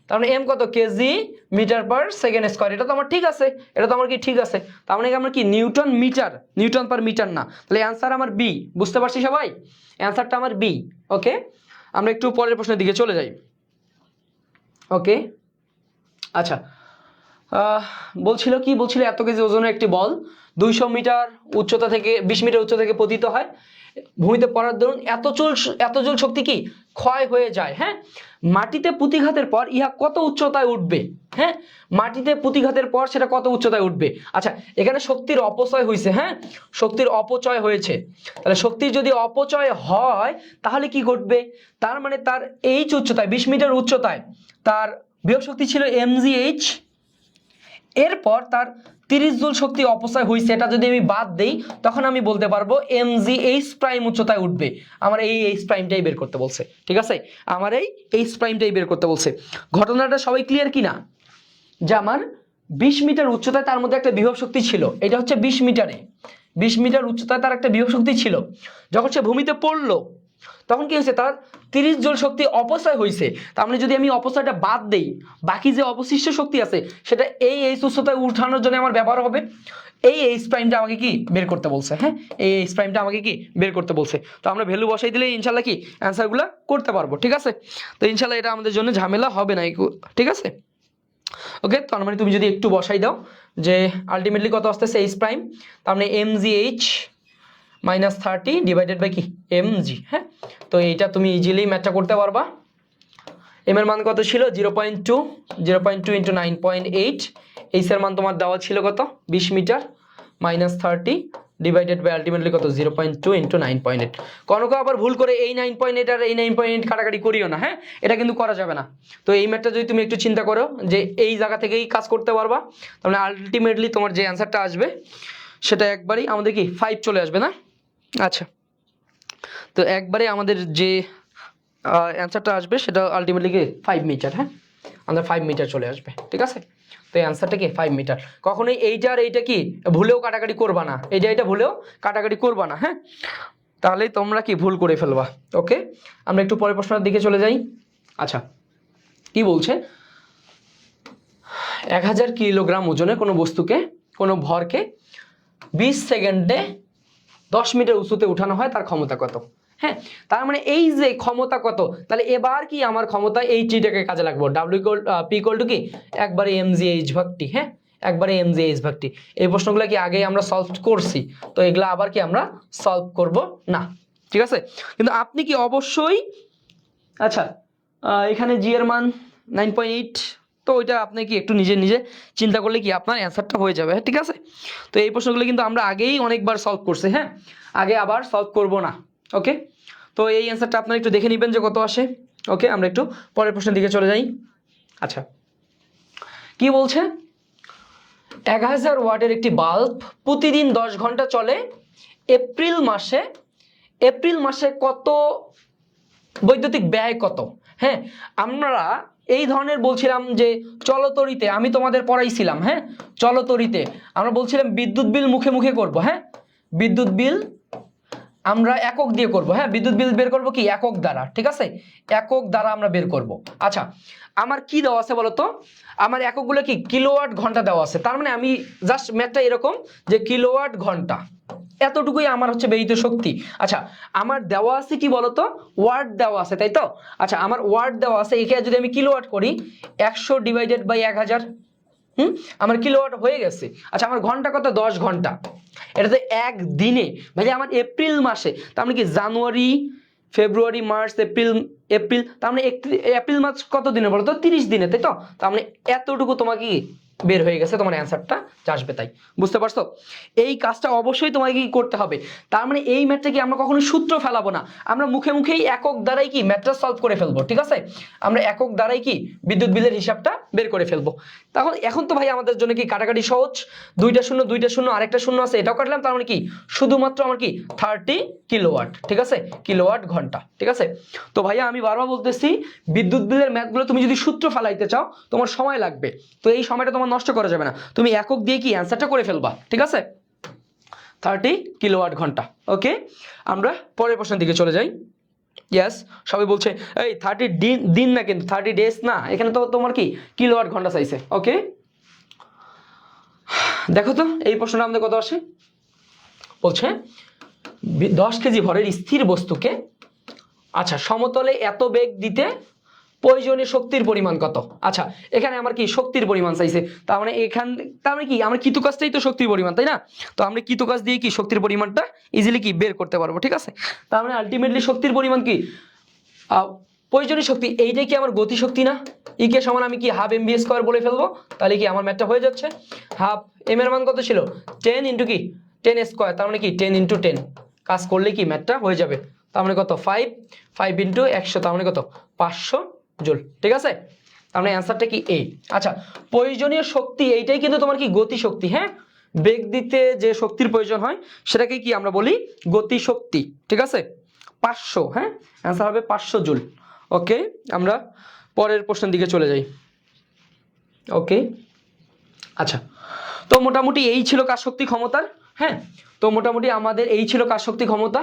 S2: তার মানে এম কত KG metre per second square, এটা তো আমার ঠিক আছে, এটা তো আমার কি ঠিক আছে, তার মানে আমরা কি newton metre, newton per metre না, তাহলে অ্যান্সার আমার বি। বুঝতে পারছি সবাই, অ্যান্সারটা আমার বি। ওকে আমরা একটু পরের প্রশ্নের দিকে চলে যাই। ওকে আচ্ছা বলছিল কি বলছিল, এত কেজি ওজনের একটি বল 200 মিটার উচ্চতা থেকে 20 মিটার উচ্চতা থেকে পতিত হয়, ভূমিতে পড়ার দরুন এত জল শক্তি কি ক্ষয় হয়ে যায়। হ্যাঁ মাটিতে পুঁতিঘাতের পর ইহা কত উচ্চতায় উঠবে? হ্যাঁ মাটিতে পুঁতিঘাতের পর সেটা কত উচ্চতায় উঠবে? আচ্ছা এখানে শক্তির অপচয় হয়েছে, হ্যাঁ শক্তির অপচয় হয়েছে, তাহলে শক্তির যদি অপচয় হয় তাহলে কি ঘটবে? তার মানে তার এইচ উচ্চতায় 20 মিটার উচ্চতায় তার বিভব শক্তি ছিল mgh, এরপর তার 30 জুল শক্তি অপচয় হয়েছে, এটা যদি আমি বাদ দেই তখন আমি বলতে পারবো mgh প্রাইম উচ্চতায় উঠবে। আমার এই এইচ প্রাইমটাই বের করতে বলছে, ঠিক আছে, আমার এই এইচ প্রাইমটাই বের করতে বলছে। ঘটনাটা সবাই ক্লিয়ার কিনা যে আমার 20 মিটার উচ্চতায় তার মধ্যে একটা বিভব শক্তি ছিল, এটা হচ্ছে 20 মিটারে, 20 মিটার উচ্চতায় তার একটা বিভব শক্তি ছিল, যখন সে ভূমিতে পড়লো তখন কি হয়েছে তার 30 জুল শক্তি অপচয় হয়েছে। তার মানে যদি আমি অপচয়টা বাদ দেই বাকি যে অবশিষ্ট শক্তি আছে সেটা এই এইচ উচ্চতায় উঠানোর জন্য আমার ব্যবহার হবে। এই এইচ প্রাইমটা আমাকে কি বের করতে বলছে, হ্যাঁ এই এইচ প্রাইমটা আমাকে কি বের করতে বলছে। তো আমরা ভ্যালু বসাই দিলে ইনশাল্লাহ কি অ্যান্সারগুলো করতে পারবো, ঠিক আছে। তো ইনশাল্লাহ এটা আমাদের জন্য ঝামেলা হবে না, ঠিক আছে। ওকে তার মানে তুমি যদি একটু বসাই দাও যে আলটিমেটলি কত আসতেছে এইচ প্রাইম, তার মানে mgh -30 ডিভাইডেড বাই কি mg। হ্যাঁ তো এইটা তুমি ইজিলি ম্যাথটা করতে পারবা। এম এর মান কত ছিল 0.2, 0.2 ইন্টু 9.8, এইচ এর মান তোমার দেওয়া ছিল কত 20 মিটার -30 ডিভাইডেড বাই আলটিমেটলি কত 0.2 ইন্টু 9.8। কনক আবার ভুল করে এই 9.8 আর এই 9.8 কাটাকাটি করিও না, হ্যাঁ এটা কিন্তু করা যাবে না। তো এই ম্যাথটা যদি তুমি একটু চিন্তা করো যে এই জায়গা থেকেই কাজ করতে পারবা, তাহলে আলটিমেটলি তোমার যে অ্যান্সারটা আসবে সেটা একবারই আমাদের কি 5 চলে আসবে না। আচ্ছা তো একবারে আমাদের যে অ্যান্সারটা আসবে সেটা আলটিমেটলি কি 5 মিটার। হ্যাঁ আমাদের 5 মিটার চলে আসবে, ঠিক আছে। তো এই অ্যান্সারটা কি 5 মিটার। কখনোই এইটা আর এইটা কি ভুলেও কাটাকাটি করবা না, এটা ভুলেও কাটাকাটি করবা না, হ্যাঁ তাহলেই তোমরা কি ভুল করে ফেলবা। ওকে আমরা একটু পরের প্রশ্নের দিকে চলে যাই। আচ্ছা কি বলছে, 1000 কিলোগ্রাম ওজনে কোনো বস্তুকে কোনো ভরকে 20 সেকেন্ডে 10 মিটার উঁচুতে উঠানো হয়, তার ক্ষমতা কত? হ্যাঁ তার মানে এই যে ক্ষমতা কত, তাহলে এবার কি আমার ক্ষমতা এই টিটাকে কাজে লাগবো, ডাব্লিউ পি ইকুয়াল টু কি একবারে mgh ভাগ টি। হ্যাঁ একবারে mgh ভাগ টি। এই প্রশ্নগুলো কি আগে আমরা সলভ করছি, তো এগুলা আবার কি আমরা সলভ করব না, ঠিক আছে। কিন্তু আপনি কি অবশ্যই আচ্ছা এখানে জি এর মান 9.8, তো ওইটা আপনি কি একটু নিজে নিজে চিন্তা করলে কি আপনার অ্যান্সারটা হয়ে যাবে, ঠিক আছে। তো এই প্রশ্নগুলো কিন্তু আমরা আগেই অনেকবার সলভ করছি, হ্যাঁ, আগে আবার সলভ করব না। ওকে, তো এই অ্যান্সারটা আপনারা একটু দেখে নেবেন যে কত আসে। ওকে, আমরা একটু পরের প্রশ্নের দিকে চলে যাই। আচ্ছা, কি বলছে, 1000 ওয়াটের একটি বাল্ব প্রতিদিন 10 ঘন্টা চলে, এপ্রিল মাসে কত বৈদ্যুতিক ব্যয় কত। হ্যাঁ, আমরা এই ধরনের বলছিলাম যে চলতরিতে, আমি তোমাদের পড়াইছিলাম, হ্যাঁ, চলতরিতে আমরা বলছিলাম বিদ্যুৎ বিল মুখে মুখে করব, হ্যাঁ, বিদ্যুৎ বিল আমরা একক দিয়ে করব, হ্যাঁ, বিদ্যুৎ বিল বের করব কি একক দ্বারা, ঠিক আছে, একক দ্বারা আমরা বের করব। আচ্ছা, আমার কি দেওয়া আছে বলতো, আমার এককগুলো কি কিলোওয়াট ঘন্টা দেওয়া আছে, তার মানে আমি জাস্ট ম্যাথটা এরকম যে কিলোওয়াট ঘন্টা, এতটুকুই আমার হচ্ছে ব্যয়িত শক্তি। আচ্ছা, আমার দেওয়া আছে কি বলতো, ওয়াট দেওয়া আছে, তাই তো। আচ্ছা, আমার ওয়াট দেওয়া আছে, এখানে যদি আমি কিলোওয়াট করি 100 ডিভাইডেড বাই 1000, আমার কিলোওয়াট হয়ে গেছে। আচ্ছা, আমার ঘন্টা কত, 10 ঘন্টা, এটা তো একদিনে। ভাই আমার এপ্রিল মাসে, তার মানে কি জানুয়ারি ফেব্রুয়ারি মার্চ এপ্রিল তার মানে এপ্রিল মাস কত দিনে বলো তো, 30 দিনে, তাই তো। তার মানে এতটুকু তোমাকে বের হয়ে গেছে, তোমার অ্যান্সারটা আসবে। তাই বুঝতে পারছো, এই কাজটা অবশ্যই তোমাকে কি করতে হবে। তার মানে এই ম্যাথটা কি আমরা কখনো সূত্র ফেলাবো না, আমরা মুখে মুখেই একক দ্বারাই কি ম্যাথটা সলভ করে ফেলবো, ঠিক আছে। আমরা একক দ্বারাই কি বিদ্যুৎ বিলের হিসাবটা বের করে ফেলবো। তখন এখন তো ভাই আমাদের জন্য কি কাটাকাটি সহজ, 2টা শূন্য আরেকটা শূন্য আছে, এটাও কাটলাম, তার মানে কি শুধুমাত্র আমার কি 30 কিলোওয়াট, ঠিক আছে, কিলোওয়াট ঘন্টা, ঠিক আছে। তো ভাইয়া আমি বারবার বলতেছি, বিদ্যুৎ বিলের ম্যাথগুলো তুমি যদি সূত্র ফেলাইতে চাও তোমার সময় লাগবে, তো এই সময়টা তোমার নষ্ট করা যাবে না, তুমি একক দিয়ে কি অ্যান্সারটা করে ফেলবা, ঠিক আছে, 30 কিলোওয়াট ঘন্টা। ওকে, আমরা পরের প্রশ্নের দিকে চলে যাই। ইয়েস, সবাই বলছে এই 30 দিন না, কিন্তু 30 ডেজ না, এখানে তো তোমার কি কিলোওয়াট ঘন্টা চাইছে। ওকে, দেখো তো এই প্রশ্নটা আমাদের কত আসে, বলছে 10 কেজি ভরের স্থির বস্তুকে, আচ্ছা, সমতলে এত বেগ দিতে প্রয়োজনীয় শক্তির পরিমাণ কত। আচ্ছা, এখানে আমার কি শক্তির পরিমাণ চাইছে, তার মানে তার মানে কি আমার কৃত কাজটাই তো শক্তির পরিমাণ, তাই না। তো আমরা কৃত কাজ দিয়ে কি শক্তির পরিমাণটা ইজিলি কি বের করতে পারবো, ঠিক আছে। তার মানে আলটিমেটলি শক্তির পরিমাণ কি প্রয়োজনীয় শক্তি, এইটাই কি আমার গতি শক্তি না, কে সমান আমি কি হাফ mv স্কয়ার বলে ফেলবো, তাহলে কি আমার ম্যাথটা হয়ে যাচ্ছে। হাফ এম এর মান কত ছিল 10 ইন্টু কি 10 স্কয়ার, তার মানে কি 10 ইন্টু 10, কাজ করলে কি ম্যাথটা হয়ে যাবে। তার মানে কত 5 ইন্টু 100, তার মানে কত 500 জুল, ঠিক আছে। তার মানে অ্যান্সারটা কি এই। আচ্ছা, প্রয়োজনীয় শক্তি এইটাই কিন্তু তোমার কি গতি শক্তি, হ্যাঁ, বেগ দিতে যে শক্তির প্রয়োজন হয় সেটাকে কি আমরা বলি গতি শক্তি, ঠিক আছে, 500, হ্যাঁ, অ্যান্সার হবে 500 জুল। ওকে, আমরা পরের প্রশ্নের দিকে চলে যাই। ওকে, আচ্ছা, তো মোটামুটি এই ছিল কাজ শক্তি ক্ষমতার, হ্যাঁ, তো মোটামুটি আমাদের এই ছিল কাজ শক্তি ক্ষমতা।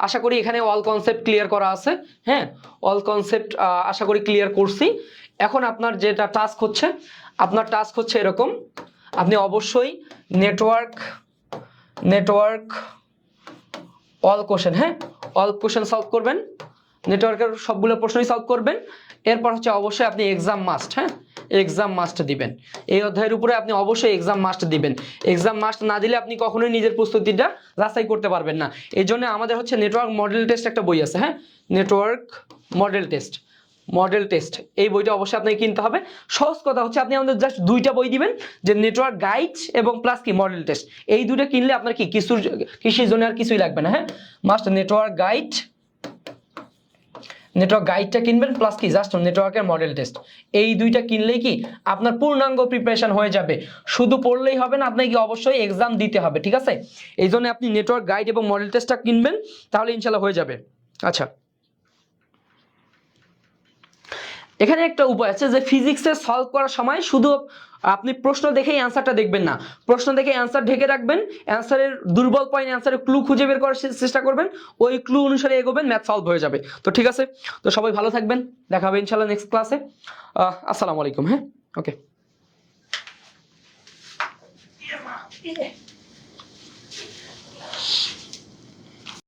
S2: আশা করি এখানে অল কনসেপ্ট ক্লিয়ার করা আছে, হ্যাঁ, অল কনসেপ্ট আশা করি ক্লিয়ার করছি। এখন আপনার যেটা টাস্ক হচ্ছে, আপনার টাস্ক হচ্ছে এরকম, আপনি অবশ্যই নেটওয়ার্ক অল কোশ্চেন, হ্যাঁ, অল কোশ্চেন সলভ করবেন, নেটওয়ার্কের সবগুলো প্রশ্নই সলভ করবেন। এরপর হচ্ছে অবশ্যই আপনি এক্সাম মাস্ট, হ্যাঁ, এক্সাম মাস্ট দিবেন, এই অধ্যায়ের উপরে আপনি অবশ্যই এক্সাম মাস্ট দিবেন। এক্সাম মাস্ট না দিলে আপনি কখনোই নিজের প্রস্তুতিটা যাচাই করতে পারবেন না। এই জন্য আমাদের হচ্ছে নেটওয়ার্ক মডেল টেস্ট একটা বই আছে, হ্যাঁ, নেটওয়ার্ক মডেল টেস্ট, এই বইটা অবশ্যই আপনাকে কিনতে হবে। সহজ কথা হচ্ছে আপনি আমাদের জাস্ট 2টা বই দিবেন, যে নেটওয়ার্ক গাইড এবং প্লাস কি মডেল টেস্ট, এই 2টা কিনলে আপনার কি কৃষির জন্য আর কিছুই লাগবে না, হ্যাঁ, মাস্ট নেটওয়ার্ক গাইডটা কিনবেন, প্লাস কি জাস্ট নেটওয়ার্কের মডেল টেস্ট, এই 2টা কিনলেই কি আপনার পূর্ণাঙ্গ প্রিপারেশন হয়ে যাবে। শুধু পড়লেই হবে না, আপনাকে কি অবশ্যই এক্সাম দিতে হবে, ঠিক আছে। এই জন্য আপনি নেটওয়ার্ক গাইড এবং মডেল টেস্টটা কিনবেন, তাহলে ইনশাল্লাহ হয়ে যাবে। আচ্ছা, এখানে একটা উপায় আছে যে ফিজিক্সে সলভ করার সময় শুধু আপনি প্রশ্ন দেখেই অ্যান্সারটা দেখবেন না, প্রশ্ন দেখে অ্যান্সার ঢেকে রাখবেন, অ্যান্সারের দুর্বল পয়েন্ট অ্যান্সারের ক্লু খুঁজে বের করার চেষ্টা করবেন, ওই ক্লু অনুসারে এগোবেন, ম্যাথ সলভ হয়ে যাবে। তো ঠিক আছে, তো সবাই ভালো থাকবেন, দেখা হবে ইনশাল্লাহ নেক্সট ক্লাসে। আসসালামু আলাইকুম, হ্যাঁ, ওকে।